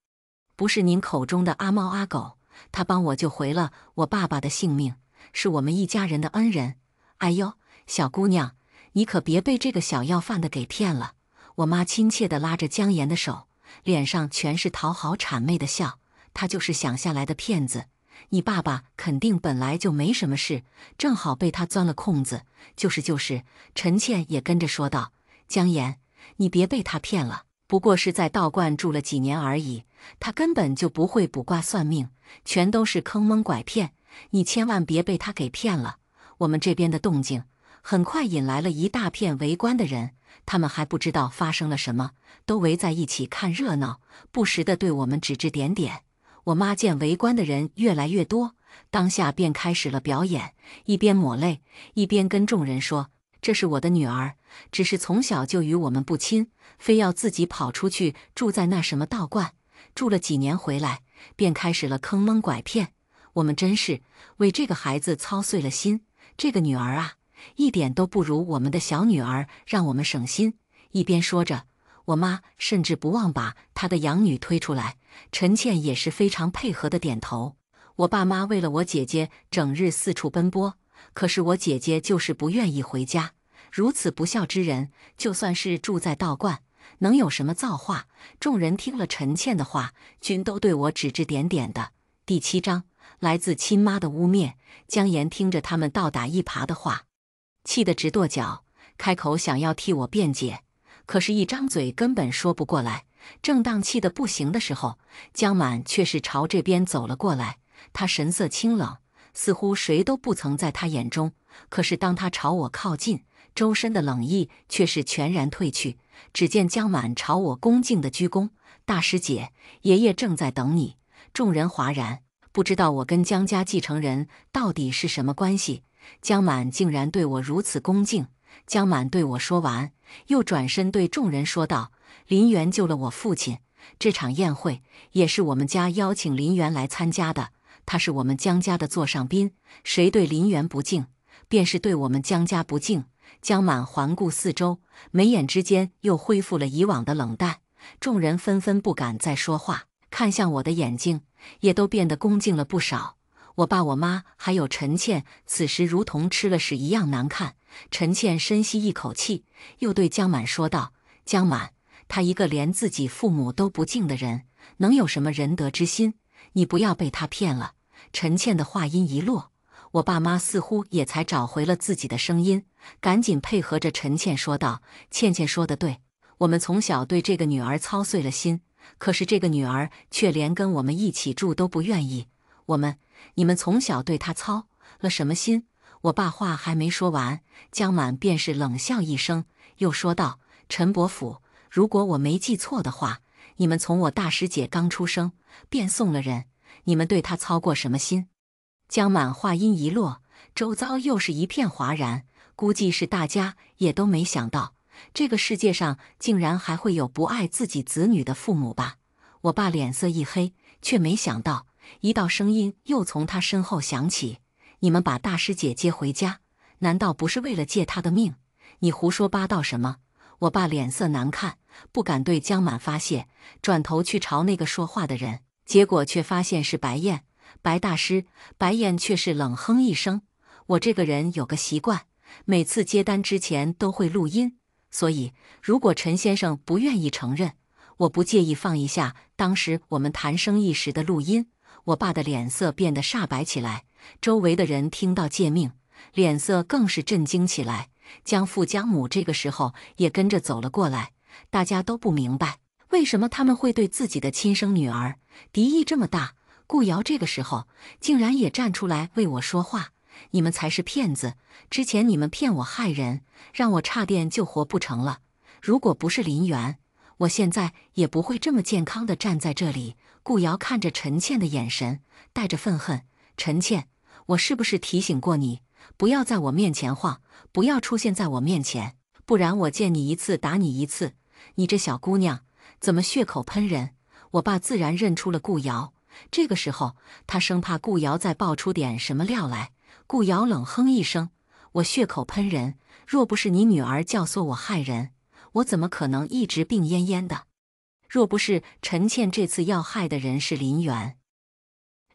不是您口中的阿猫阿狗，他帮我救回了我爸爸的性命，是我们一家人的恩人。哎呦，小姑娘，你可别被这个小要饭的给骗了。”我妈亲切地拉着江岩的手，脸上全是讨好谄媚的笑。他就是想下来的骗子，你爸爸肯定本来就没什么事，正好被他钻了空子。就是，陈倩也跟着说道：“江岩，你别被他骗了，不过是在道观住了几年而已，他根本就不会卜卦算命，全都是坑蒙拐骗，你千万别被他给骗了。”我们这边的动静很快引来了一大片围观的人，他们还不知道发生了什么，都围在一起看热闹，不时地对我们指指点点。我妈见围观的人越来越多，当下便开始了表演，一边抹泪，一边跟众人说：“这是我的女儿，只是从小就与我们不亲，非要自己跑出去住在那什么道观，住了几年回来，便开始了坑蒙拐骗。我们真是为这个孩子操碎了心，这个女儿啊，一点都不如我们的小女儿，让我们省心。”一边说着，我妈甚至不忘把她的养女推出来，陈倩也是非常配合的点头。我爸妈为了我姐姐整日四处奔波，可是我姐姐就是不愿意回家。如此不孝之人，就算是住在道观，能有什么造化？众人听了陈倩的话，均都对我指指点点的。第7章，来自亲妈的污蔑。江岩听着他们倒打一耙的话，气得直跺脚，开口想要替我辩解，可是一张嘴根本说不过来。正当气得不行的时候，江满却是朝这边走了过来。他神色清冷，似乎谁都不曾在他眼中。可是当他朝我靠近，周身的冷意却是全然褪去。只见江满朝我恭敬的鞠躬：“大师姐，爷爷正在等你。”众人哗然，不知道我跟江家继承人到底是什么关系。江满竟然对我如此恭敬。江满对我说完，又转身对众人说道：“林元救了我父亲，这场宴会也是我们家邀请林元来参加的。他是我们江家的座上宾，谁对林元不敬，便是对我们江家不敬。”江满环顾四周，眉眼之间又恢复了以往的冷淡。众人纷纷不敢再说话，看向我的眼睛也都变得恭敬了不少。我爸、我妈还有陈倩，此时如同吃了屎一样难看。陈倩深吸一口气，又对江满说道：“江满，他一个连自己父母都不敬的人，能有什么仁德之心？你不要被他骗了。”陈倩的话音一落，我爸妈似乎也才找回了自己的声音，赶紧配合着陈倩说道：“倩倩说得对，我们从小对这个女儿操碎了心，可是这个女儿却连跟我们一起住都不愿意。你们从小对她操了什么心？”我爸话还没说完，江满便是冷笑一声，又说道：“陈伯父，如果我没记错的话，你们从我大师姐刚出生便送了人，你们对她操过什么心？”江满话音一落，周遭又是一片哗然，估计是大家也都没想到，这个世界上竟然还会有不爱自己子女的父母吧。我爸脸色一黑，却没想到一道声音又从他身后响起：“你们把大师姐接回家，难道不是为了借她的命？你胡说八道什么？”我爸脸色难看，不敢对江满发泄，转头去朝那个说话的人，结果却发现是白燕。白大师，白燕却是冷哼一声：“我这个人有个习惯，每次接单之前都会录音，所以如果陈先生不愿意承认，我不介意放一下当时我们谈生意时的录音。”我爸的脸色变得煞白起来，周围的人听到借命，脸色更是震惊起来。江父江母这个时候也跟着走了过来，大家都不明白为什么他们会对自己的亲生女儿敌意这么大。顾瑶这个时候竟然也站出来为我说话：“你们才是骗子！之前你们骗我害人，让我差点就活不成了。如果不是林园，我现在也不会这么健康的站在这里。”顾瑶看着陈倩的眼神带着愤恨：“陈倩，我是不是提醒过你，不要在我面前晃，不要出现在我面前，不然我见你一次打你一次。你这小姑娘怎么血口喷人？”我爸自然认出了顾瑶，这个时候他生怕顾瑶再爆出点什么料来。顾瑶冷哼一声：“我血口喷人？若不是你女儿教唆我害人，我怎么可能一直病恹恹的？若不是陈倩这次要害的人是林园，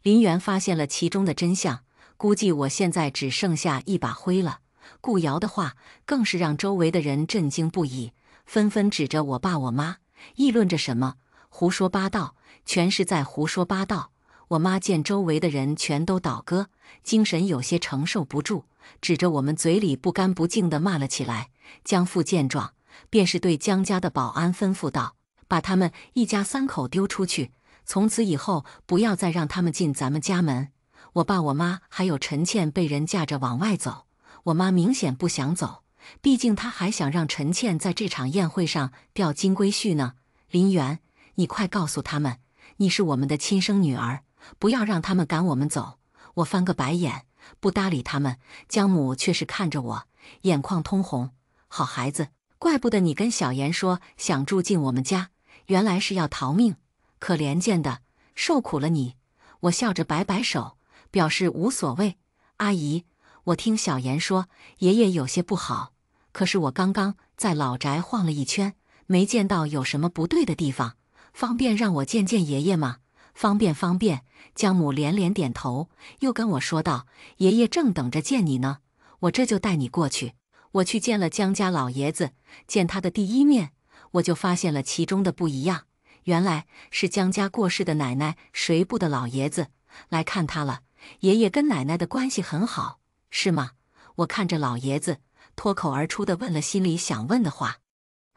林园发现了其中的真相，估计我现在只剩下一把灰了。”顾瑶的话更是让周围的人震惊不已，纷纷指着我爸我妈，议论着什么胡说八道，全是在胡说八道。我妈见周围的人全都倒戈，精神有些承受不住，指着我们嘴里不干不净地骂了起来。江父见状，便是对江家的保安吩咐道：“把他们一家三口丢出去，从此以后不要再让他们进咱们家门。”我爸我妈还有陈倩被人架着往外走，我妈明显不想走，毕竟她还想让陈倩在这场宴会上钓金龟婿呢。林园，你快告诉他们，你是我们的亲生女儿，不要让他们赶我们走。我翻个白眼，不搭理他们。江母却是看着我，眼眶通红：“好孩子，怪不得你跟小妍说想住进我们家，原来是要逃命，可怜见的，受苦了你。”我笑着摆摆手，表示无所谓。阿姨，我听小妍说爷爷有些不好，可是我刚刚在老宅晃了一圈，没见到有什么不对的地方，方便让我见见爷爷吗？方便方便。江母连连点头，又跟我说道：“爷爷正等着见你呢，我这就带你过去。”我去见了江家老爷子，见他的第一面，我就发现了其中的不一样。原来是江家过世的奶奶随部的老爷子来看他了。爷爷跟奶奶的关系很好，是吗？我看着老爷子，脱口而出地问了心里想问的话。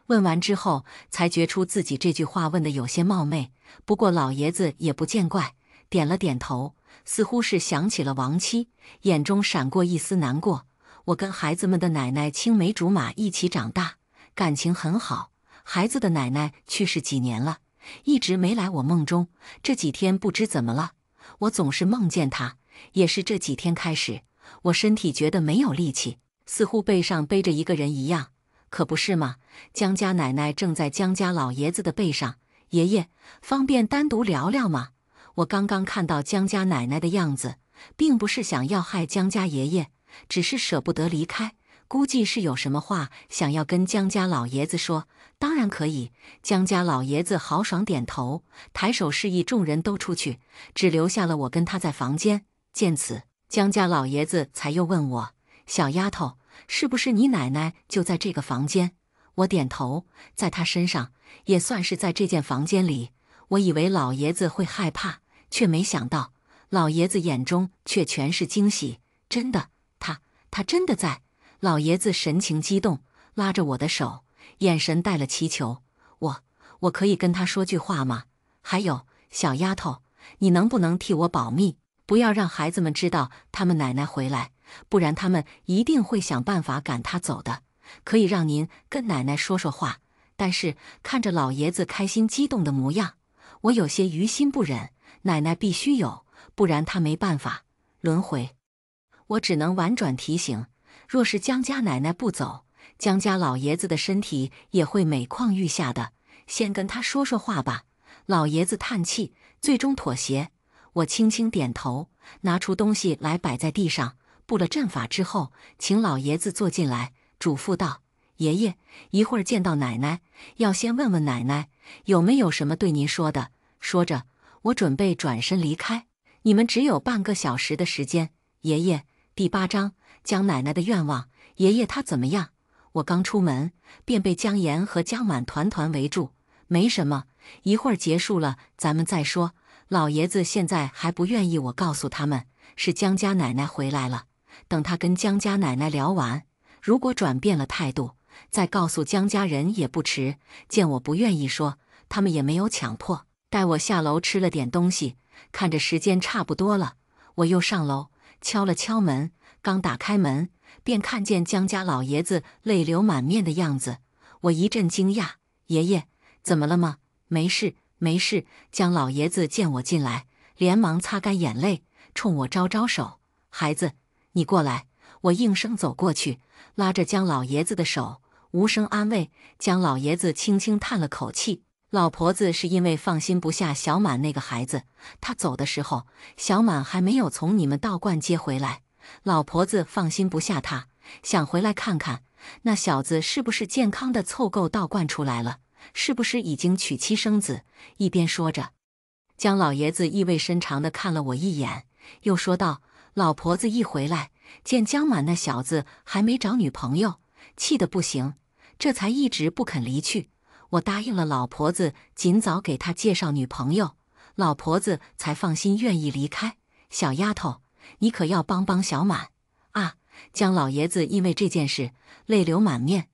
问完之后，才觉出自己这句话问得有些冒昧，不过老爷子也不见怪，点了点头，似乎是想起了亡妻，眼中闪过一丝难过。我跟孩子们的奶奶青梅竹马一起长大，感情很好。孩子的奶奶去世几年了，一直没来我梦中，这几天不知怎么了，我总是梦见她。也是这几天开始，我身体觉得没有力气，似乎背上背着一个人一样。可不是吗？江家奶奶正在江家老爷子的背上。爷爷，方便单独聊聊吗？我刚刚看到江家奶奶的样子，并不是想要害江家爷爷，只是舍不得离开，估计是有什么话想要跟江家老爷子说。当然可以。江家老爷子豪爽点头，抬手示意众人都出去，只留下了我跟他在房间。见此，江家老爷子才又问我：“小丫头，是不是你奶奶就在这个房间？”我点头，在他身上，也算是在这间房间里。我以为老爷子会害怕，却没想到，老爷子眼中却全是惊喜。真的，他真的在。老爷子神情激动，拉着我的手，眼神带了祈求。我可以跟他说句话吗？还有，小丫头，你能不能替我保密，不要让孩子们知道他们奶奶回来，不然他们一定会想办法赶他走的。可以让您跟奶奶说说话。但是看着老爷子开心激动的模样，我有些于心不忍。奶奶必须有，不然他没办法轮回。我只能婉转提醒，若是江家奶奶不走，江家老爷子的身体也会每况愈下的。先跟他说说话吧。老爷子叹气，最终妥协。我轻轻点头，拿出东西来摆在地上，布了阵法之后，请老爷子坐进来，嘱咐道：“爷爷，一会儿见到奶奶，要先问问奶奶有没有什么对您说的。”说着，我准备转身离开。你们只有半个小时的时间。爷爷，第8章，江奶奶的愿望。爷爷他怎么样？我刚出门，便被江岩和江满团团围住。没什么，一会儿结束了咱们再说。老爷子现在还不愿意我告诉他们是江家奶奶回来了，等他跟江家奶奶聊完，如果转变了态度，再告诉江家人也不迟。见我不愿意说，他们也没有强迫，带我下楼吃了点东西。看着时间差不多了，我又上楼敲了敲门。刚打开门，便看见江家老爷子泪流满面的样子。我一阵惊讶：“爷爷，怎么了吗？”“没事，没事。”江老爷子见我进来，连忙擦干眼泪，冲我招招手：“孩子，你过来。”我应声走过去，拉着江老爷子的手，无声安慰。江老爷子轻轻叹了口气：“老婆子是因为放心不下小满那个孩子，他走的时候，小满还没有从你们道观接回来。老婆子放心不下他，想回来看看那小子是不是健康的凑够道观出来了，是不是已经娶妻生子。”一边说着，江老爷子意味深长地看了我一眼，又说道：“老婆子一回来，见江满那小子还没找女朋友，气得不行，这才一直不肯离去。我答应了老婆子，尽早给他介绍女朋友，老婆子才放心愿意离开。小丫头，你可要帮帮小满啊！”江老爷子因为这件事泪流满面。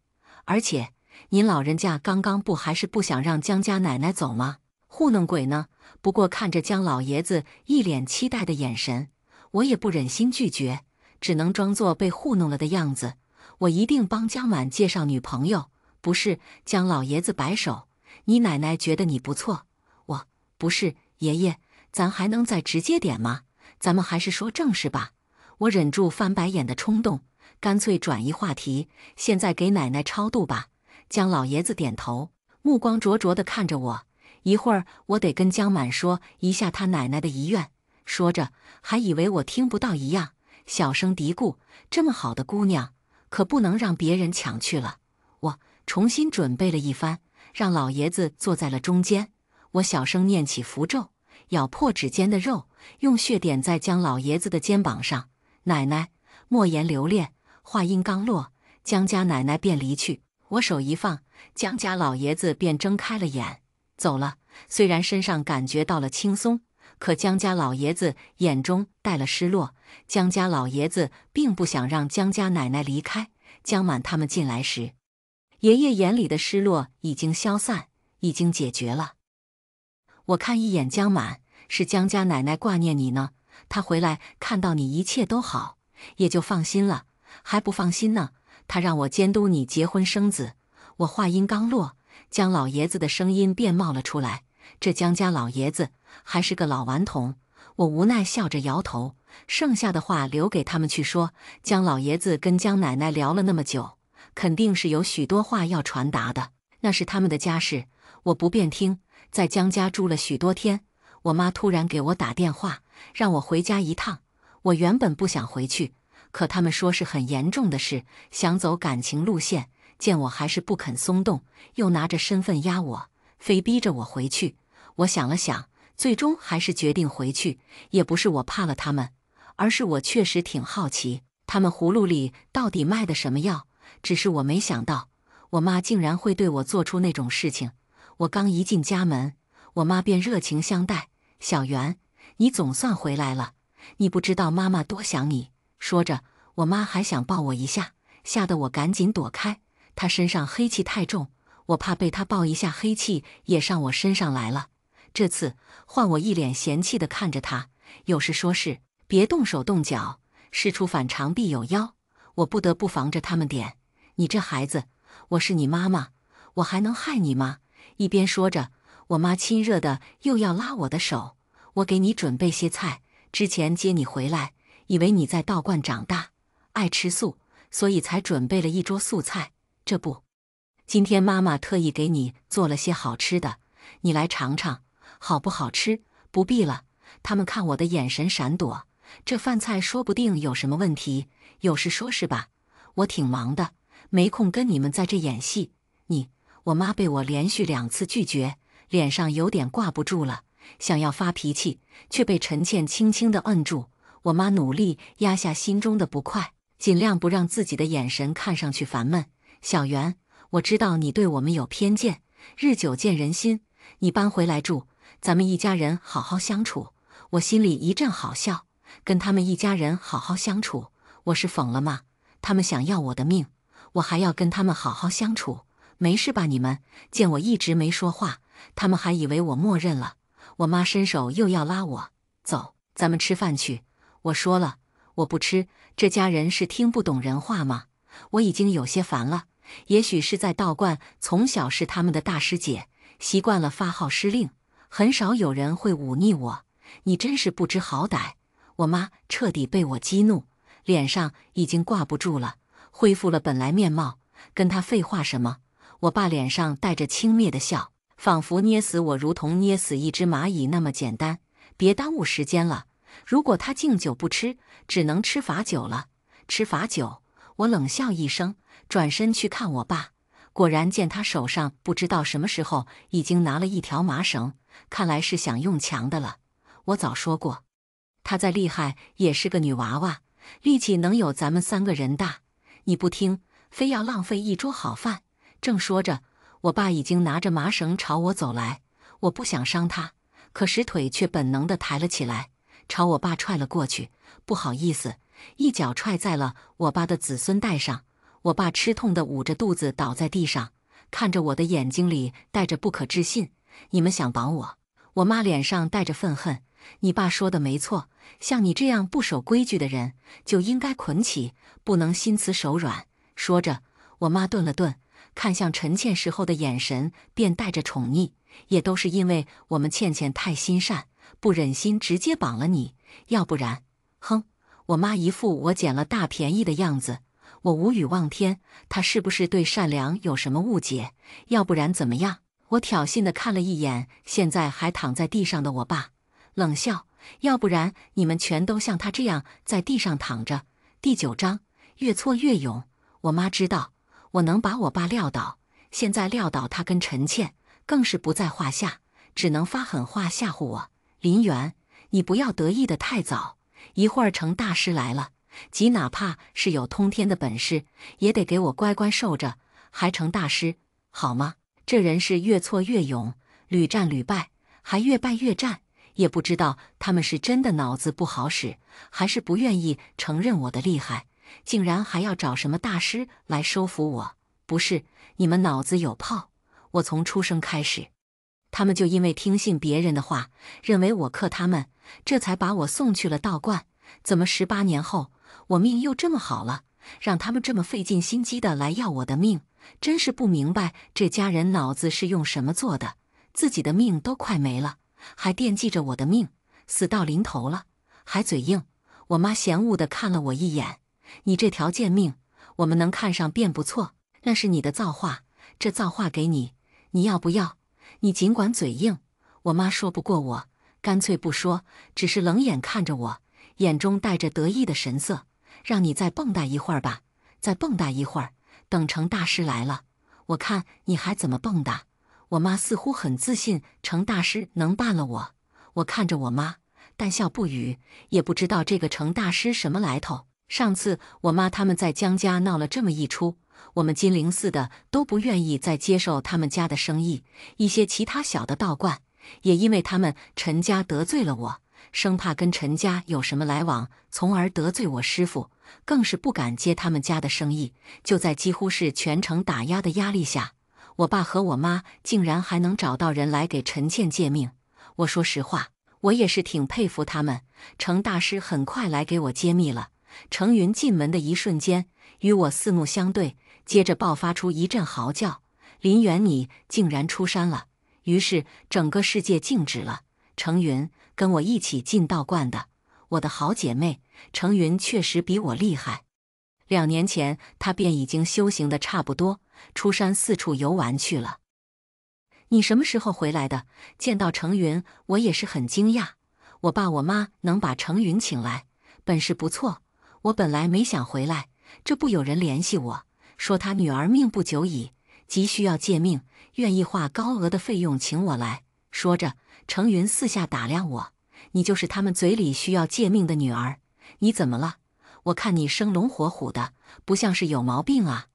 而且您老人家刚刚不还是不想让江家奶奶走吗？糊弄鬼呢！不过看着江老爷子一脸期待的眼神，我也不忍心拒绝，只能装作被糊弄了的样子。我一定帮江满介绍女朋友。不是，江老爷子摆手：“你奶奶觉得你不错。”我不是，爷爷，咱还能再直接点吗？咱们还是说正事吧。我忍住翻白眼的冲动，干脆转移话题：“现在给奶奶超度吧。”江老爷子点头，目光灼灼地看着我：“一会儿我得跟江满说一下他奶奶的遗愿。”说着，还以为我听不到一样，小声嘀咕：“这么好的姑娘，可不能让别人抢去了。”我重新准备了一番，让老爷子坐在了中间。我小声念起符咒，咬破指尖的肉，用血点在江老爷子的肩膀上。奶奶，莫言留恋。话音刚落，江家奶奶便离去。我手一放，江家老爷子便睁开了眼，走了。虽然身上感觉到了轻松，可江家老爷子眼中带了失落。江家老爷子并不想让江家奶奶离开。江满他们进来时，爷爷眼里的失落已经消散，已经解决了。我看一眼江满，是江家奶奶挂念你呢，她回来看到你一切都好，也就放心了。还不放心呢，她让我监督你结婚生子。我话音刚落，江老爷子的声音便冒了出来：“这江家老爷子还是个老顽童。”我无奈笑着摇头，剩下的话留给他们去说。江老爷子跟江奶奶聊了那么久，肯定是有许多话要传达的，那是他们的家事，我不便听。在江家住了许多天，我妈突然给我打电话，让我回家一趟。我原本不想回去，可他们说是很严重的事，想走感情路线，见我还是不肯松动，又拿着身份压我，非逼着我回去。我想了想，最终还是决定回去。也不是我怕了他们，而是我确实挺好奇，他们葫芦里到底卖的什么药。只是我没想到，我妈竟然会对我做出那种事情。我刚一进家门，我妈便热情相待：小袁，你总算回来了，你不知道妈妈多想你。说着，我妈还想抱我一下，吓得我赶紧躲开。她身上黑气太重，我怕被她抱一下黑气也上我身上来了。这次换我一脸嫌弃地看着她，有事说事，别动手动脚，事出反常必有妖。我不得不防着他们点。你这孩子，我是你妈妈，我还能害你吗？一边说着，我妈亲热的又要拉我的手。我给你准备些菜，之前接你回来，以为你在道观长大，爱吃素，所以才准备了一桌素菜。这不，今天妈妈特意给你做了些好吃的，你来尝尝，好不好吃？不必了。他们看我的眼神闪躲，这饭菜说不定有什么问题，有事说事吧。我挺忙的，没空跟你们在这演戏。我妈被我连续2次拒绝，脸上有点挂不住了，想要发脾气，却被陈倩轻轻地摁住。我妈努力压下心中的不快，尽量不让自己的眼神看上去烦闷。小袁，我知道你对我们有偏见，日久见人心，你搬回来住，咱们一家人好好相处。我心里一阵好笑，跟他们一家人好好相处，我是疯了吗？他们想要我的命，我还要跟他们好好相处？没事吧你们？见我一直没说话，他们还以为我默认了。我妈伸手又要拉我，走，咱们吃饭去。我说了，我不吃。这家人是听不懂人话吗？我已经有些烦了。也许是在道观从小是他们的大师姐，习惯了发号施令，很少有人会忤逆我。你真是不知好歹！我妈彻底被我激怒，脸上已经挂不住了，恢复了本来面貌。跟他废话什么？我爸脸上带着轻蔑的笑，仿佛捏死我如同捏死一只蚂蚁那么简单。别耽误时间了，如果他敬酒不吃，只能吃罚酒了。吃罚酒？我冷笑一声，转身去看我爸，果然见他手上不知道什么时候已经拿了一条麻绳，看来是想用强的了。我早说过，她再厉害也是个女娃娃，力气能有咱们3个人大。你不听，非要浪费一桌好饭。正说着，我爸已经拿着麻绳朝我走来。我不想伤他，可使腿却本能地抬了起来，朝我爸踹了过去。不好意思，一脚踹在了我爸的子孙带上。我爸吃痛地捂着肚子倒在地上，看着我的眼睛里带着不可置信。你们想绑我？我妈脸上带着愤恨。你爸说的没错，像你这样不守规矩的人，就应该捆起，不能心慈手软。说着，我妈顿了顿，看向陈倩时候的眼神便带着宠溺，也都是因为我们倩倩太心善，不忍心直接绑了你，要不然……哼！我妈一副我捡了大便宜的样子，我无语望天，她是不是对善良有什么误解？要不然怎么样？我挑衅地看了一眼现在还躺在地上的我爸，冷笑：要不然你们全都像他这样在地上躺着。第9章，越挫越勇。我妈知道我能把我爸撂倒，现在撂倒他跟陈倩更是不在话下，只能发狠话吓唬我。林元，你不要得意得太早，一会儿成大师来了，即哪怕是有通天的本事，也得给我乖乖受着，还成大师好吗？这人是越挫越勇，屡战屡败，还越败越战，也不知道他们是真的脑子不好使，还是不愿意承认我的厉害，竟然还要找什么大师来收服我。不是，你们脑子有泡！我从出生开始，他们就因为听信别人的话，认为我克他们，这才把我送去了道观。怎么18年后，我命又这么好了，让他们这么费尽心机的来要我的命？真是不明白这家人脑子是用什么做的，自己的命都快没了，还惦记着我的命，死到临头了还嘴硬。我妈嫌恶地看了我一眼，你这条贱命，我们能看上便不错，那是你的造化，这造化给你，你要不要？你尽管嘴硬。我妈说不过我，干脆不说，只是冷眼看着我，眼中带着得意的神色。让你再蹦跶一会儿吧，再蹦跶一会儿，等成大师来了，我看你还怎么蹦跶。我妈似乎很自信成大师能办了我。我看着我妈，淡笑不语，也不知道这个程大师什么来头。上次我妈他们在江家闹了这么一出，我们金陵寺的都不愿意再接受他们家的生意，一些其他小的道观也因为他们陈家得罪了我，生怕跟陈家有什么来往，从而得罪我师父，更是不敢接他们家的生意。就在几乎是全城打压的压力下，我爸和我妈竟然还能找到人来给陈倩借命。我说实话，我也是挺佩服他们。程大师很快来给我揭秘了。程云进门的一瞬间，与我四目相对，接着爆发出一阵嚎叫：“林远，你竟然出山了！”于是整个世界静止了。程云跟我一起进道观的，我的好姐妹。程云确实比我厉害。2年前，她便已经修行的差不多，出山四处游玩去了。你什么时候回来的？见到程云，我也是很惊讶。我爸我妈能把程云请来，本事不错。我本来没想回来，这不有人联系我，说他女儿命不久矣，急需要借命，愿意花高额的费用请我来。说着，程云四下打量我：“你就是他们嘴里需要借命的女儿？你怎么了？我看你生龙活虎的，不像是有毛病啊。”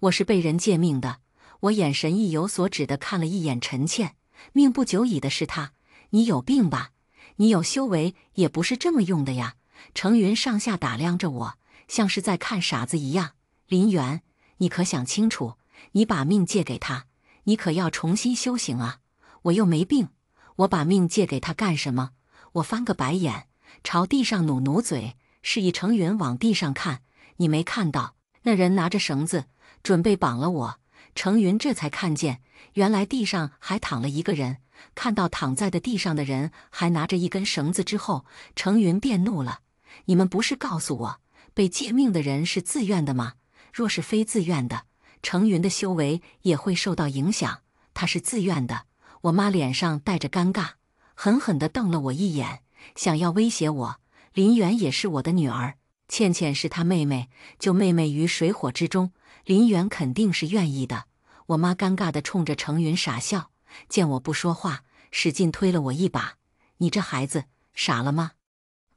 我是被人借命的。我眼神意有所指地看了一眼陈倩，命不久矣的是她，你有病吧？你有修为也不是这么用的呀。程云上下打量着我，像是在看傻子一样。林远，你可想清楚，你把命借给他，你可要重新修行啊。我又没病，我把命借给他干什么？我翻个白眼，朝地上努努嘴，示意程云往地上看。你没看到那人拿着绳子准备绑了我？程云这才看见，原来地上还躺了一个人。看到躺在的地上的人还拿着一根绳子之后，程云便怒了：“你们不是告诉我，被借命的人是自愿的吗？若是非自愿的，程云的修为也会受到影响。他是自愿的。”我妈脸上带着尴尬，狠狠地瞪了我一眼，想要威胁我。林媛也是我的女儿，倩倩是她妹妹，就妹妹于水火之中，林媛肯定是愿意的。我妈尴尬地冲着程云傻笑，见我不说话，使劲推了我一把：“你这孩子傻了吗？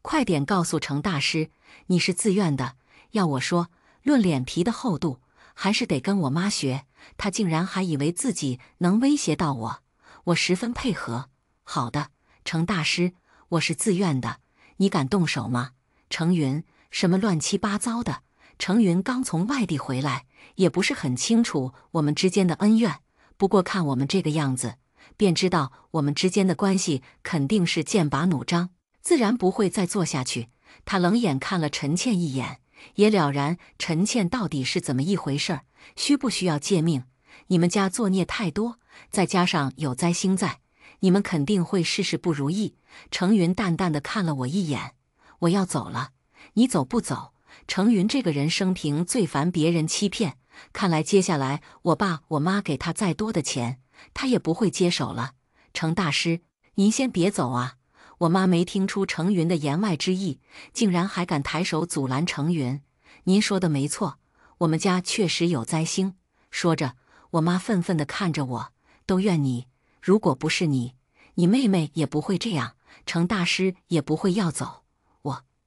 快点告诉程大师，你是自愿的。”要我说，论脸皮的厚度，还是得跟我妈学。她竟然还以为自己能威胁到我，我十分配合。好的，程大师，我是自愿的，你敢动手吗？程云，什么乱七八糟的？程云刚从外地回来，也不是很清楚我们之间的恩怨，不过看我们这个样子，便知道我们之间的关系肯定是剑拔弩张，自然不会再做下去。他冷眼看了陈倩一眼，也了然陈倩到底是怎么一回事儿，需不需要借命？你们家作孽太多，再加上有灾星在，你们肯定会事事不如意。程云淡淡的看了我一眼：“我要走了，你走不走？”程云这个人生平最烦别人欺骗，看来接下来我爸我妈给他再多的钱，他也不会接手了。程大师，您先别走啊！我妈没听出程云的言外之意，竟然还敢抬手阻拦程云。您说的没错，我们家确实有灾星。说着，我妈愤愤地看着我：“都怨你，如果不是你，你妹妹也不会这样，程大师也不会要走。”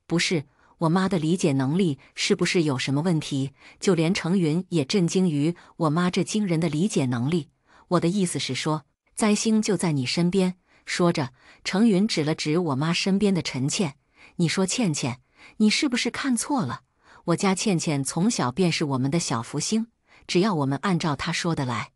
不是。我妈的理解能力是不是有什么问题？就连程云也震惊于我妈这惊人的理解能力。我的意思是说，灾星就在你身边。说着，程云指了指我妈身边的陈倩：“你说倩倩，你是不是看错了？我家倩倩从小便是我们的小福星，只要我们按照她说的来，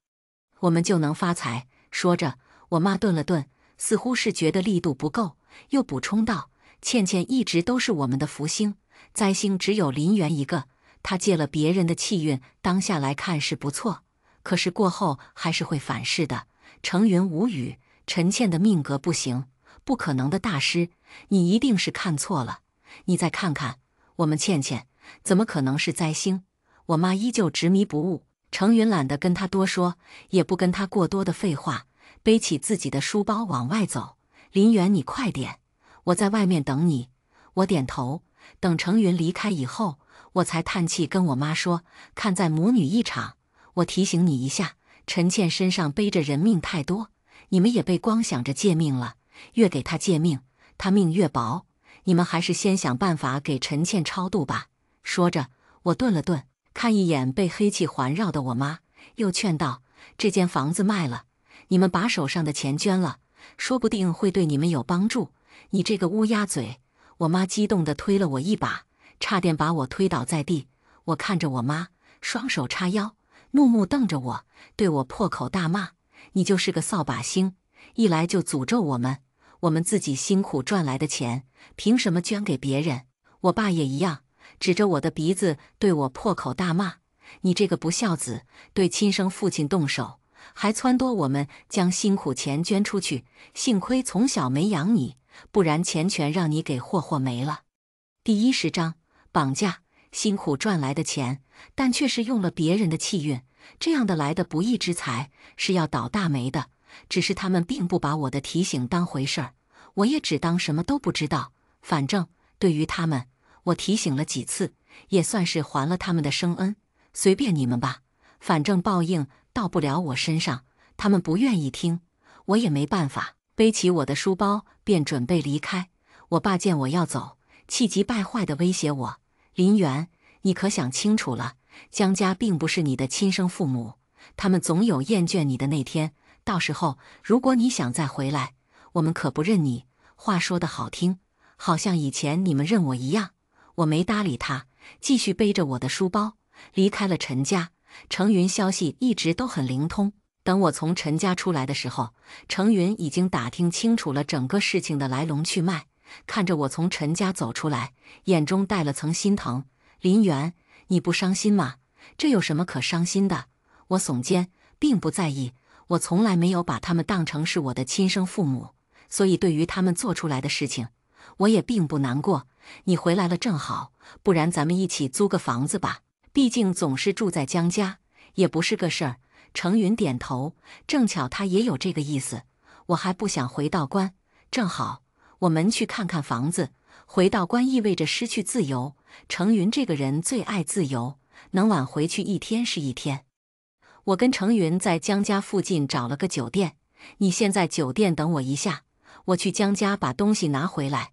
我们就能发财。”说着，我妈顿了顿，似乎是觉得力度不够，又补充道：“倩倩一直都是我们的福星，灾星只有林媛一个。她借了别人的气运，当下来看是不错，可是过后还是会反噬的。”程云无语：“陈倩的命格不行，不可能的，大师，你一定是看错了。你再看看，我们倩倩怎么可能是灾星？”我妈依旧执迷不悟。程云懒得跟她多说，也不跟她过多的废话，背起自己的书包往外走。“林媛，你快点，我在外面等你。”我点头。等程云离开以后，我才叹气跟我妈说：“看在母女一场，我提醒你一下，陈倩身上背着人命太多，你们也被光想着借命了。越给她借命，他命越薄，你们还是先想办法给陈倩超度吧。说着，我顿了顿，看一眼被黑气环绕的我妈，又劝道：这间房子卖了，你们把手上的钱捐了，说不定会对你们有帮助。你这个乌鸦嘴！我妈激动地推了我一把，差点把我推倒在地。我看着我妈，双手叉腰，怒目瞪着我，对我破口大骂：你就是个扫把星，一来就诅咒我们，我们自己辛苦赚来的钱，凭什么捐给别人？我爸也一样，指着我的鼻子对我破口大骂：你这个不孝子，对亲生父亲动手，还撺掇我们将辛苦钱捐出去，幸亏从小没养你，不然钱全让你给霍没了。第10章绑架。辛苦赚来的钱，但却是用了别人的气运，这样的来的不义之财是要倒大霉的。只是他们并不把我的提醒当回事儿，我也只当什么都不知道。反正对于他们，我提醒了几次，也算是还了他们的生恩。随便你们吧，反正报应到不了我身上，他们不愿意听，我也没办法。背起我的书包便准备离开。我爸见我要走，气急败坏地威胁我：林媛，你可想清楚了，江家并不是你的亲生父母，他们总有厌倦你的那天，到时候如果你想再回来，我们可不认你。话说得好听，好像以前你们认我一样。我没搭理他，继续背着我的书包离开了陈家。程云消息一直都很灵通，等我从陈家出来的时候，程云已经打听清楚了整个事情的来龙去脉。看着我从陈家走出来，眼中带了层心疼。林媛，你不伤心吗？这有什么可伤心的？我耸肩，并不在意。我从来没有把他们当成是我的亲生父母，所以对于他们做出来的事情，我也并不难过。你回来了正好，不然咱们一起租个房子吧，毕竟总是住在江家，也不是个事儿。程云点头，正巧他也有这个意思。我还不想回道观，正好我们去看看房子。回道观意味着失去自由，程云这个人最爱自由，能晚回去一天是一天。我跟程云在江家附近找了个酒店，你先在酒店等我一下，我去江家把东西拿回来。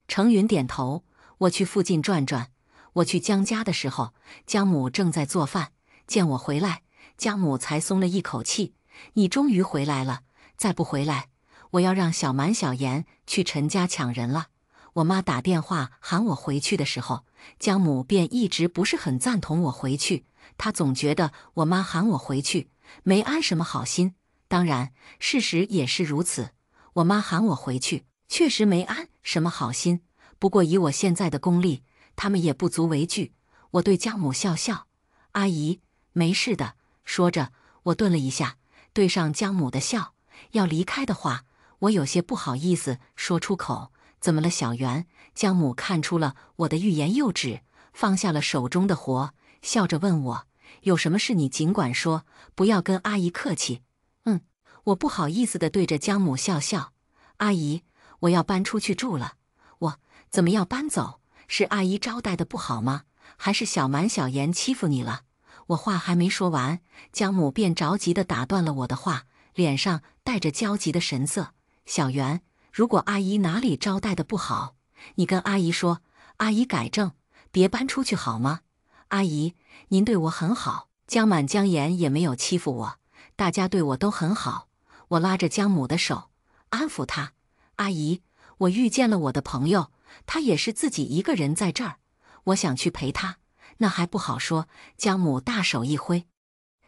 程云点头，我去附近转转。我去江家的时候，江母正在做饭，见我回来，江母才松了一口气。你终于回来了，再不回来，我要让小蛮小妍去陈家抢人了。我妈打电话喊我回去的时候，江母便一直不是很赞同我回去，她总觉得我妈喊我回去没安什么好心。当然，事实也是如此，我妈喊我回去确实没安什么好心。不过以我现在的功力，他们也不足为惧。我对江母笑笑：阿姨，没事的。说着，我顿了一下，对上江母的笑。要离开的话，我有些不好意思说出口。怎么了，小袁？江母看出了我的欲言又止，放下了手中的活，笑着问我：有什么事你尽管说，不要跟阿姨客气。我不好意思地对着江母笑笑：阿姨，我要搬出去住了。我怎么要搬走？是阿姨招待的不好吗？还是小蛮小妍欺负你了？我话还没说完，江母便着急地打断了我的话，脸上带着焦急的神色：小袁，如果阿姨哪里招待的不好，你跟阿姨说，阿姨改正，别搬出去好吗？阿姨，您对我很好，江满江妍也没有欺负我，大家对我都很好。我拉着江母的手，安抚她：阿姨，我遇见了我的朋友，他也是自己一个人在这儿，我想去陪他，那还不好说。江母大手一挥：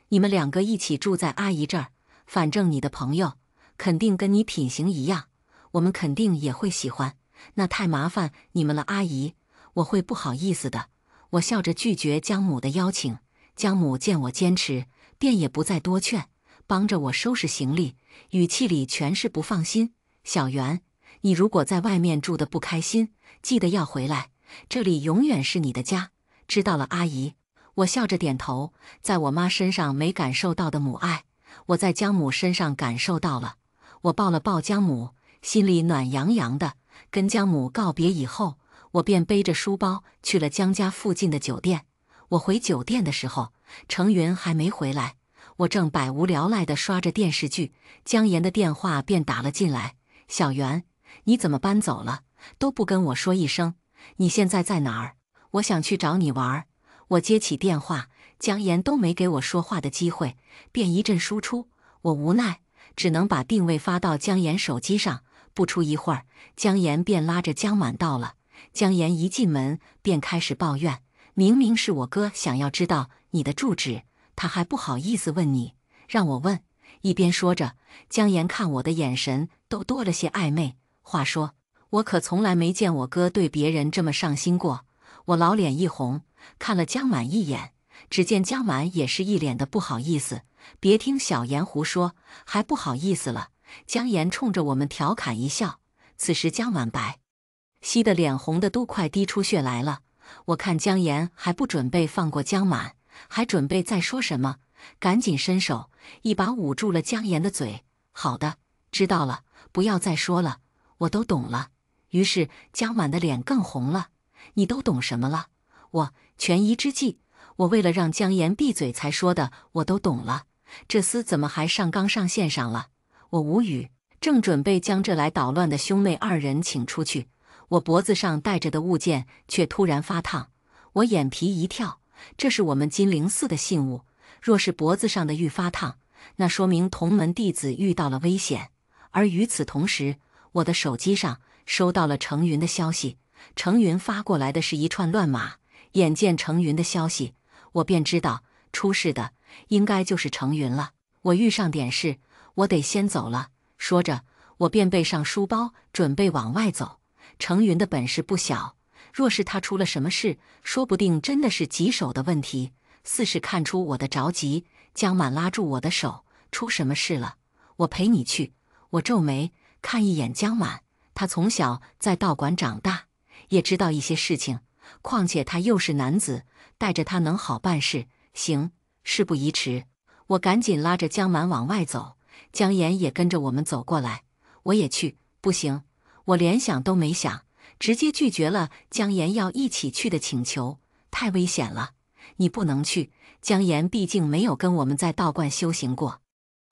你们2个一起住在阿姨这儿，反正你的朋友肯定跟你品行一样，我们肯定也会喜欢，那太麻烦你们了，阿姨，我会不好意思的。我笑着拒绝江母的邀请。江母见我坚持，便也不再多劝，帮着我收拾行李，语气里全是不放心：小袁，你如果在外面住得不开心，记得要回来，这里永远是你的家，知道了，阿姨。我笑着点头，在我妈身上没感受到的母爱，我在江母身上感受到了。我抱了抱江母，心里暖洋洋的。跟江母告别以后，我便背着书包去了江家附近的酒店。我回酒店的时候，程云还没回来，我正百无聊赖地刷着电视剧，江岩的电话便打了进来：小袁，你怎么搬走了？都不跟我说一声。你现在在哪儿？我想去找你玩。我接起电话，姜岩都没给我说话的机会，便一阵输出。我无奈，只能把定位发到姜岩手机上。不出一会儿，姜岩便拉着姜满到了。姜岩一进门便开始抱怨，明明是我哥想要知道你的住址，他还不好意思问你，让我问。一边说着，姜岩看我的眼神都多了些暧昧。话说，我可从来没见我哥对别人这么上心过。我老脸一红，看了姜满一眼，只见姜满也是一脸的不好意思。别听小严胡说，还不好意思了。姜岩冲着我们调侃一笑。此时姜满白皙的脸红的都快滴出血来了。我看姜岩还不准备放过姜满，还准备再说什么，赶紧伸手一把捂住了姜岩的嘴。好的，知道了，不要再说了，我都懂了。于是姜满的脸更红了。你都懂什么了？我权宜之计，我为了让姜岩闭嘴才说的，我都懂了。这厮怎么还上纲上线上了？我无语，正准备将这来捣乱的兄妹二人请出去，我脖子上戴着的物件却突然发烫。我眼皮一跳，这是我们金陵寺的信物，若是脖子上的玉发烫，那说明同门弟子遇到了危险。而与此同时，我的手机上收到了程云的消息。程云发过来的是一串乱码，眼见程云的消息，我便知道出事的应该就是程云了。我遇上点事，我得先走了。说着，我便背上书包，准备往外走。程云的本事不小，若是他出了什么事，说不定真的是棘手的问题。似是看出我的着急，姜满拉住我的手：“出什么事了？我陪你去。”我皱眉看一眼姜满，他从小在道馆长大，也知道一些事情，况且他又是男子，带着他能好办事。行，事不宜迟。我赶紧拉着姜满往外走，姜岩也跟着我们走过来。我也去。不行，我连想都没想，直接拒绝了姜岩要一起去的请求。太危险了，你不能去。姜岩毕竟没有跟我们在道观修行过，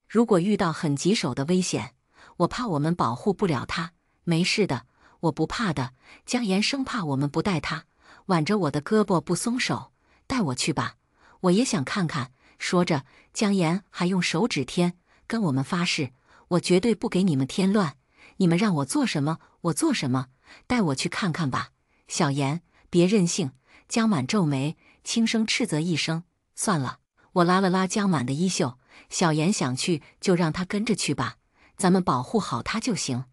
如果遇到很棘手的危险，我怕我们保护不了他。没事的，我不怕的。姜岩生怕我们不带他，挽着我的胳膊不松手。带我去吧，我也想看看。说着，姜岩还用手指天，跟我们发誓，我绝对不给你们添乱，你们让我做什么我做什么，带我去看看吧。小严，别任性。姜满皱眉，轻声斥责一声。算了。我拉了拉姜满的衣袖，小严想去就让他跟着去吧，咱们保护好他就行。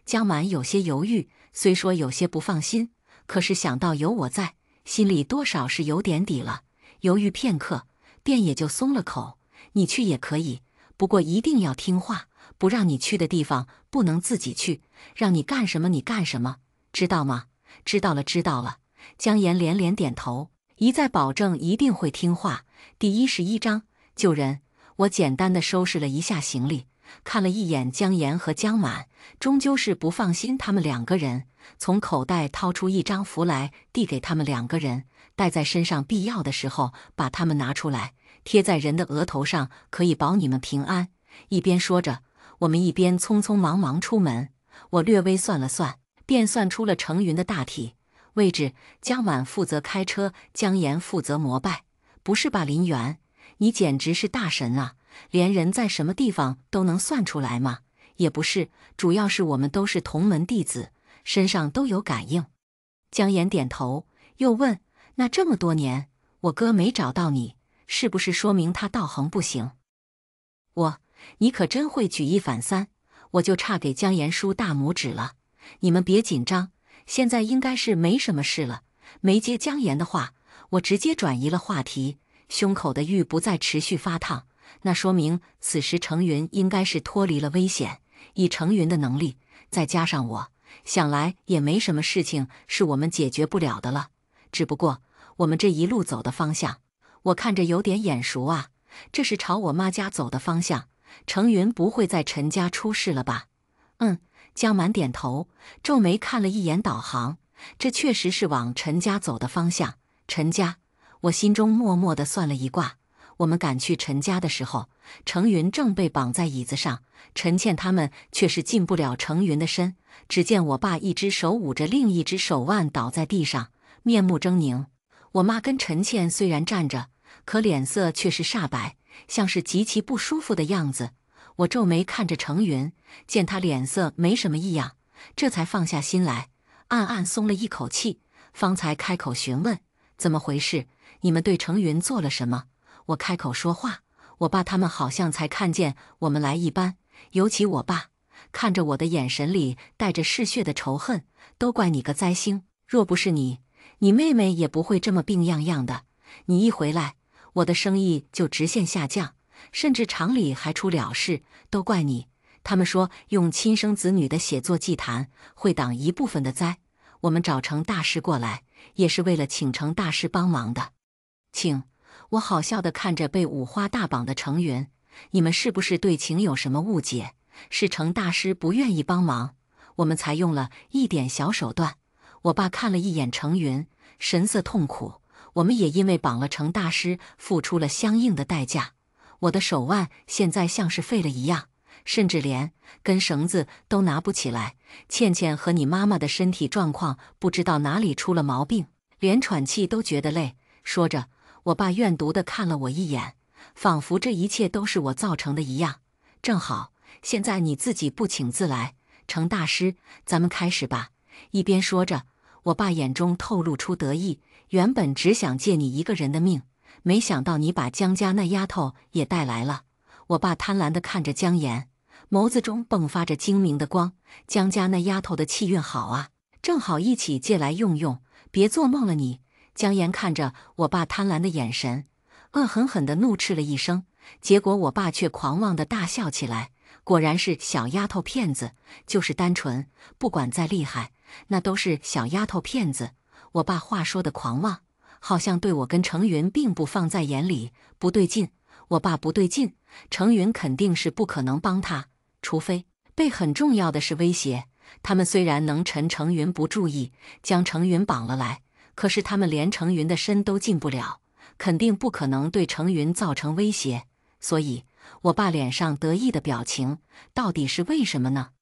姜满有些犹豫，虽说有些不放心，可是想到有我在，心里多少是有点底了。犹豫片刻，便也就松了口。你去也可以，不过一定要听话，不让你去的地方不能自己去，让你干什么你干什么，知道吗？知道了，知道了。姜岩连连点头，一再保证一定会听话。第11章救人。我简单的收拾了一下行李，看了一眼姜岩和姜满，终究是不放心他们两个人，从口袋掏出一张符来递给他们两个人，带在身上，必要的时候把他们拿出来，贴在人的额头上，可以保你们平安。一边说着，我们一边匆匆忙忙出门。我略微算了算，便算出了程云的大体位置。姜满负责开车，姜岩负责膜拜。不是吧，林元，你简直是大神啊！连人在什么地方都能算出来吗？也不是，主要是我们都是同门弟子，身上都有感应。姜岩点头，又问：那这么多年，我哥没找到你，是不是说明他道行不行？你可真会举一反三，我就差给姜岩叔大拇指了。你们别紧张，现在应该是没什么事了。没接姜岩的话，我直接转移了话题。胸口的玉不再持续发烫，那说明此时程云应该是脱离了危险。以程云的能力，再加上我，想来也没什么事情是我们解决不了的了。只不过我们这一路走的方向，我看着有点眼熟啊，这是朝我妈家走的方向。程云不会在陈家出事了吧？姜满点头，皱眉看了一眼导航，这确实是往陈家走的方向。陈家，我心中默默地算了一卦。我们赶去陈家的时候，程云正被绑在椅子上，陈倩他们却是进不了程云的身。只见我爸一只手捂着另一只手腕倒在地上，面目狰狞。我妈跟陈倩虽然站着，可脸色却是煞白，像是极其不舒服的样子。我皱眉看着程云，见他脸色没什么异样，这才放下心来，暗暗松了一口气，方才开口询问：怎么回事？你们对程云做了什么？我开口说话，我爸他们好像才看见我们来一般，尤其我爸看着我的眼神里带着嗜血的仇恨。都怪你个灾星，若不是你，你妹妹也不会这么病怏怏的。你一回来，我的生意就直线下降，甚至厂里还出了事，都怪你。他们说用亲生子女的血做祭坛，会挡一部分的灾。我们找程大师过来，也是为了请程大师帮忙的。请？我好笑地看着被五花大绑的程云，你们是不是对情有什么误解？是程大师不愿意帮忙，我们才用了一点小手段。我爸看了一眼程云，神色痛苦。我们也因为绑了程大师，付出了相应的代价。我的手腕现在像是废了一样，甚至连根绳子都拿不起来。倩倩和你妈妈的身体状况不知道哪里出了毛病，连喘气都觉得累。说着，我爸怨毒地看了我一眼，仿佛这一切都是我造成的一样。正好，现在你自己不请自来，程大师，咱们开始吧。一边说着，我爸眼中透露出得意。原本只想借你一个人的命，没想到你把江家那丫头也带来了。我爸贪婪地看着江岩，眸子中迸发着精明的光。江家那丫头的气运好啊，正好一起借来用用，别做梦了你。江岩看着我爸贪婪的眼神，恶狠狠地怒斥了一声，结果我爸却狂妄地大笑起来。果然是小丫头片子，就是单纯，不管再厉害，那都是小丫头片子。我爸话说的狂妄，好像对我跟程云并不放在眼里。不对劲，我爸不对劲，程云肯定是不可能帮他，除非被很重要的事威胁。他们虽然能趁程云不注意将程云绑了来，可是他们连程云的身都进不了，肯定不可能对程云造成威胁。所以我爸脸上得意的表情到底是为什么呢？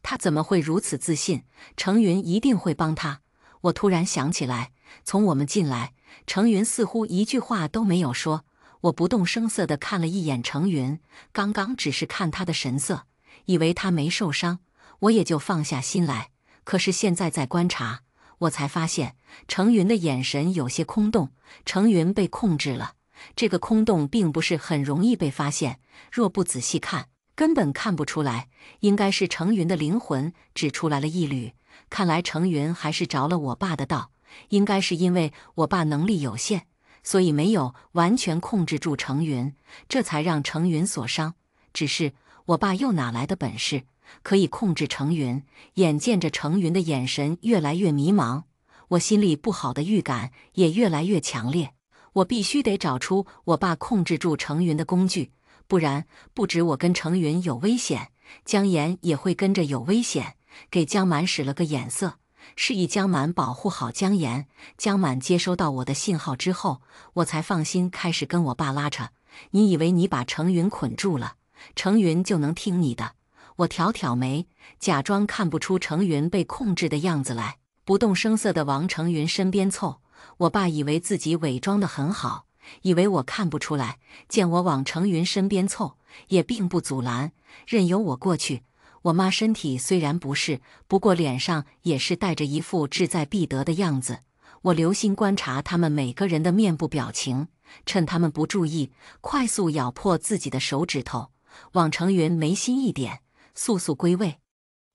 他怎么会如此自信程云一定会帮他？我突然想起来，从我们进来，程云似乎一句话都没有说。我不动声色地看了一眼程云，刚刚只是看他的神色，以为他没受伤，我也就放下心来。可是现在再观察，我才发现程云的眼神有些空洞，程云被控制了。这个空洞并不是很容易被发现，若不仔细看，根本看不出来。应该是程云的灵魂只出来了一缕。看来程云还是着了我爸的道，应该是因为我爸能力有限，所以没有完全控制住程云，这才让程云所伤。只是我爸又哪来的本事可以控制程云？眼见着程云的眼神越来越迷茫，我心里不好的预感也越来越强烈。我必须得找出我爸控制住程云的工具，不然不止我跟程云有危险，江岩也会跟着有危险。给江满使了个眼色，示意江满保护好江岩。江满接收到我的信号之后，我才放心开始跟我爸拉扯。你以为你把程云捆住了，程云就能听你的？我挑挑眉，假装看不出程云被控制的样子来，不动声色地往程云身边凑。我爸以为自己伪装得很好，以为我看不出来，见我往程云身边凑，也并不阻拦，任由我过去。我妈身体虽然不适，不过脸上也是带着一副志在必得的样子。我留心观察他们每个人的面部表情，趁他们不注意，快速咬破自己的手指头，往程云眉心一点，速速归位。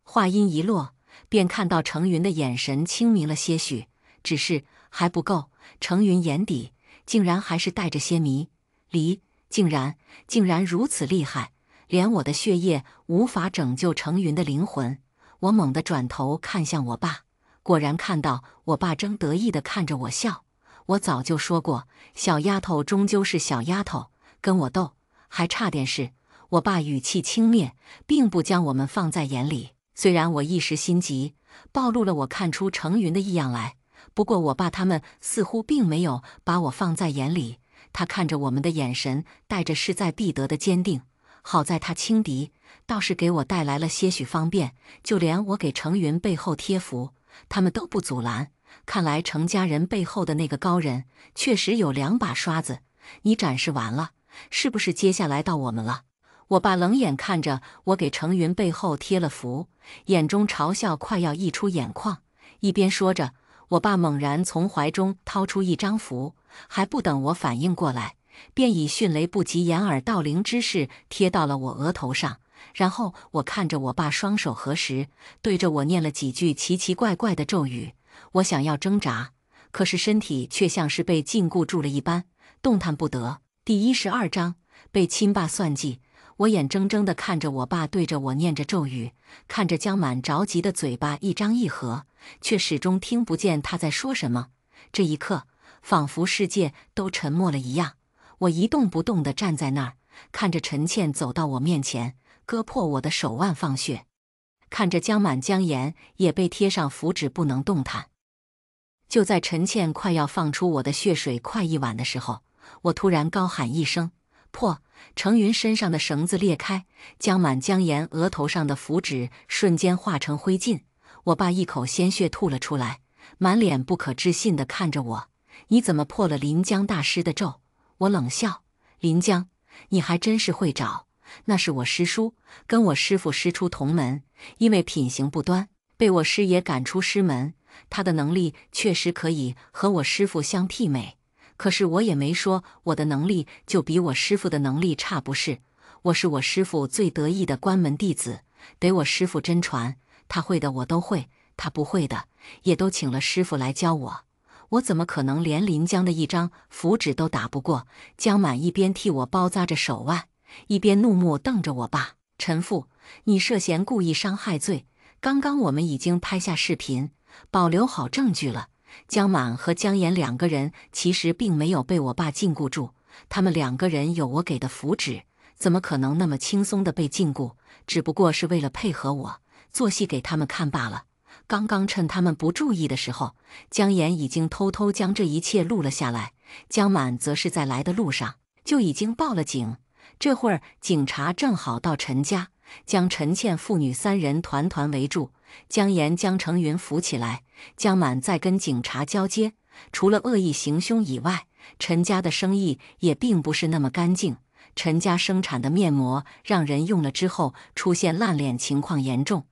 话音一落，便看到程云的眼神清明了些许，只是还不够。程云眼底竟然还是带着些迷离，竟然如此厉害，连我的血液无法拯救程云的灵魂。我猛地转头看向我爸，果然看到我爸正得意地看着我笑。我早就说过，小丫头终究是小丫头，跟我斗还差点事。我爸语气轻蔑，并不将我们放在眼里。虽然我一时心急，暴露了我看出程云的异样来，不过我爸他们似乎并没有把我放在眼里。他看着我们的眼神带着势在必得的坚定。好在他轻敌，倒是给我带来了些许方便，就连我给程云背后贴符，他们都不阻拦。看来程家人背后的那个高人确实有2把刷子。你展示完了，是不是接下来到我们了？我爸冷眼看着我给程云背后贴了符，眼中嘲笑快要溢出眼眶。一边说着，我爸猛然从怀中掏出一张符，还不等我反应过来，便以迅雷不及掩耳盗铃之势贴到了我额头上。然后我看着我爸双手合十，对着我念了几句奇奇怪怪的咒语。我想要挣扎，可是身体却像是被禁锢住了一般，动弹不得。第12章被亲爸算计。我眼睁睁地看着我爸对着我念着咒语，看着江满着急的嘴巴一张一合，却始终听不见他在说什么。这一刻，仿佛世界都沉默了一样。我一动不动地站在那儿，看着陈倩走到我面前，割破我的手腕放血，看着江满、江岩也被贴上符纸不能动弹。就在陈倩快要放出我的血水快一碗的时候，我突然高喊一声：“破！”程云身上的绳子裂开，江满、江岩额头上的符纸瞬间化成灰烬。我爸一口鲜血吐了出来，满脸不可置信地看着我：“你怎么破了临江大师的咒？”我冷笑：“临江，你还真是会找。那是我师叔，跟我师父师出同门，因为品行不端，被我师爷赶出师门。他的能力确实可以和我师父相媲美。可是我也没说我的能力就比我师父的能力差，不是？我是我师父最得意的关门弟子，得我师父真传，他会的我都会，他不会的也都请了师父来教我。我怎么可能连临江的一张符纸都打不过？”江满一边替我包扎着手腕，一边怒目瞪着我爸：“陈父，你涉嫌故意伤害罪，刚刚我们已经拍下视频，保留好证据了。”江满和江岩2个人其实并没有被我爸禁锢住，他们2个人有我给的符纸，怎么可能那么轻松地被禁锢？只不过是为了配合我，做戏给他们看罢了。刚刚趁他们不注意的时候，江岩已经偷偷将这一切录了下来，江满则是在来的路上就已经报了警。这会儿警察正好到陈家，将陈倩父女3人团团围住。江岩将程云扶起来，江满在跟警察交接。除了恶意行凶以外，陈家的生意也并不是那么干净。陈家生产的面膜让人用了之后出现烂脸情况严重，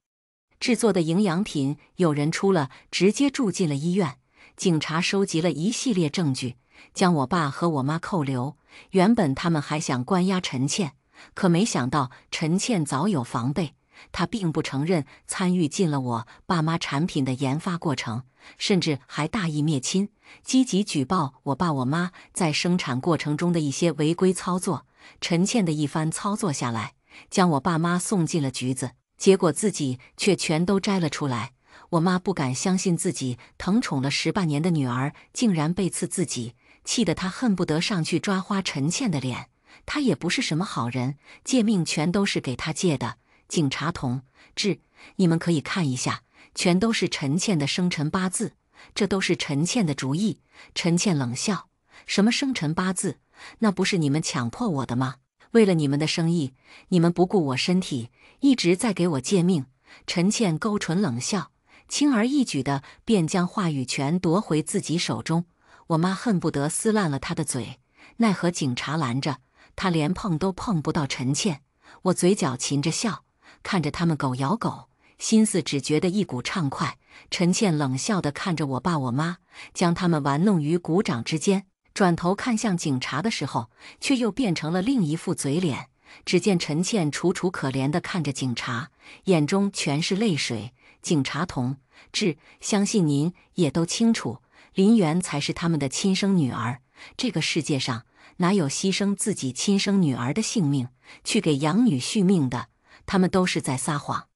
制作的营养品有人出了直接住进了医院。警察收集了一系列证据，将我爸和我妈扣留。原本他们还想关押陈倩，可没想到陈倩早有防备，她并不承认参与进了我爸妈产品的研发过程，甚至还大义灭亲，积极举报我爸我妈在生产过程中的一些违规操作。陈倩的一番操作下来，将我爸妈送进了局子，结果自己却全都摘了出来。我妈不敢相信自己疼宠了18年的女儿竟然背刺自己，气得她恨不得上去抓花陈倩的脸。她也不是什么好人，借命全都是给她借的。警察同志，你们可以看一下，全都是陈倩的生辰八字，这都是陈倩的主意。陈倩冷笑：“什么生辰八字？那不是你们强迫我的吗？为了你们的生意，你们不顾我身体，一直在给我借命。”陈倩勾唇冷笑，轻而易举地便将话语权夺回自己手中。我妈恨不得撕烂了她的嘴，奈何警察拦着，她连碰都碰不到陈倩。我嘴角噙着笑，看着他们狗咬狗，心思只觉得一股畅快。陈倩冷笑地看着我爸我妈，将他们玩弄于股掌之间，转头看向警察的时候，却又变成了另一副嘴脸。只见陈倩楚楚可怜地看着警察，眼中全是泪水。警察同志，相信您也都清楚，林媛才是他们的亲生女儿。这个世界上哪有牺牲自己亲生女儿的性命去给养女续命的？他们都是在撒谎。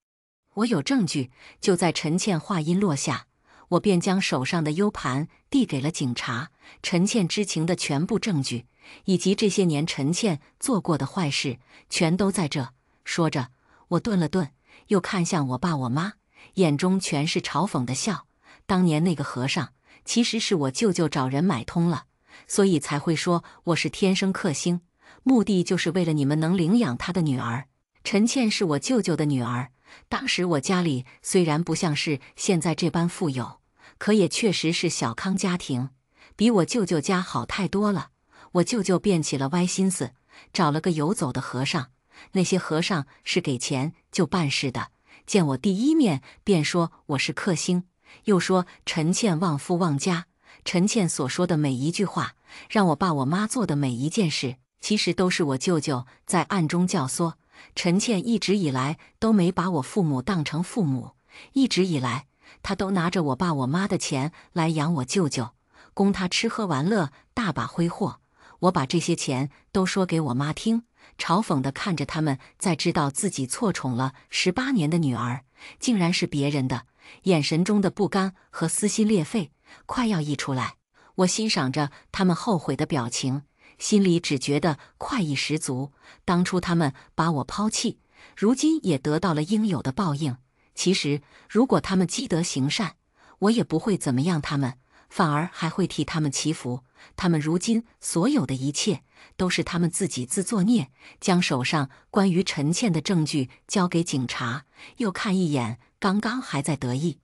我有证据。就在陈倩话音落下，我便将手上的 U 盘递给了警察。陈倩知情的全部证据，以及这些年陈倩做过的坏事，全都在这。说着，我顿了顿，又看向我爸我妈，眼中全是嘲讽的笑。当年那个和尚，其实是我舅舅找人买通了。所以才会说我是天生克星，目的就是为了你们能领养他的女儿。陈倩是我舅舅的女儿，当时我家里虽然不像是现在这般富有，可也确实是小康家庭，比我舅舅家好太多了。我舅舅便起了歪心思，找了个游走的和尚，那些和尚是给钱就办事的，见我第一面便说我是克星，又说陈倩旺夫旺家。陈倩所说的每一句话，让我爸我妈做的每一件事，其实都是我舅舅在暗中教唆。陈倩一直以来都没把我父母当成父母，一直以来她都拿着我爸我妈的钱来养我舅舅，供他吃喝玩乐，大把挥霍。我把这些钱都说给我妈听，嘲讽地看着他们，在知道自己错宠了18年的女儿，竟然是别人的，眼神中的不甘和撕心裂肺快要溢出来。我欣赏着他们后悔的表情，心里只觉得快意十足。当初他们把我抛弃，如今也得到了应有的报应。其实，如果他们积德行善，我也不会怎么样他们，反而还会替他们祈福。他们如今所有的一切，都是他们自己自作孽，将手上关于陈倩的证据交给警察，又看一眼刚刚还在得意，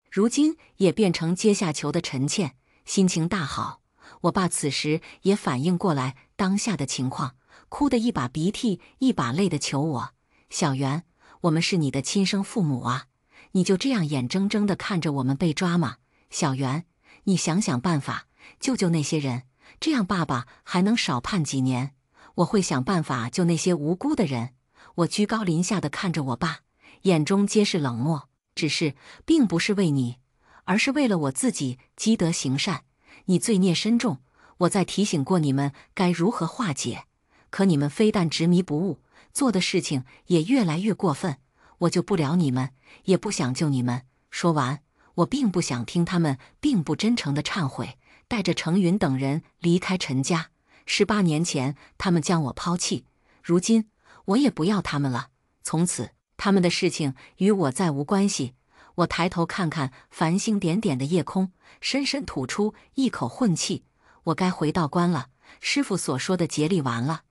如今也变成阶下囚的陈倩，心情大好。我爸此时也反应过来当下的情况，哭得一把鼻涕一把泪的求我：小袁，我们是你的亲生父母啊，你就这样眼睁睁地看着我们被抓吗？小袁，你想想办法，救救那些人，这样爸爸还能少判几年。我会想办法救那些无辜的人。我居高临下地看着我爸，眼中皆是冷漠，只是并不是为你，而是为了我自己积德行善。你罪孽深重，我在提醒过你们该如何化解，可你们非但执迷不悟，做的事情也越来越过分。我救不了你们，也不想救你们。说完，我并不想听他们并不真诚的忏悔，带着程云等人离开陈家。18年前他们将我抛弃，如今我也不要他们了，从此他们的事情与我再无关系。我抬头看看繁星点点的夜空，深深吐出一口混气。我该回道观了，师父所说的竭力完了，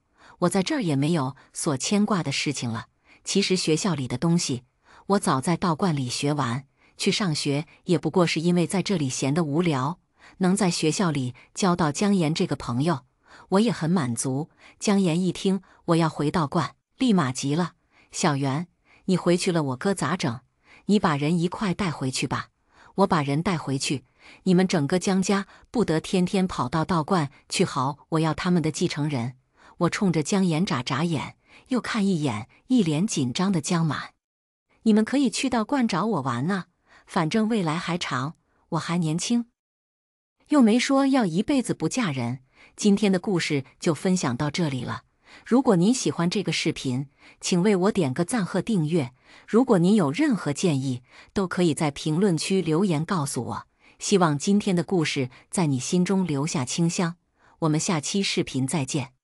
我在这儿也没有所牵挂的事情了。其实学校里的东西，我早在道观里学完，去上学也不过是因为在这里闲得无聊，能在学校里交到姜岩这个朋友，我也很满足。姜岩一听我要回道观，立马急了：小袁，你回去了我哥咋整？你把人一块带回去吧。我把人带回去，你们整个姜家不得天天跑到道观去嚎我要他们的继承人。我冲着姜岩眨眨眼，又看一眼一脸紧张的姜满。你们可以去道观找我玩啊，反正未来还长，我还年轻，又没说要一辈子不嫁人。今天的故事就分享到这里了。如果您喜欢这个视频，请为我点个赞和订阅。如果您有任何建议，都可以在评论区留言告诉我。希望今天的故事在你心中留下清香。我们下期视频再见。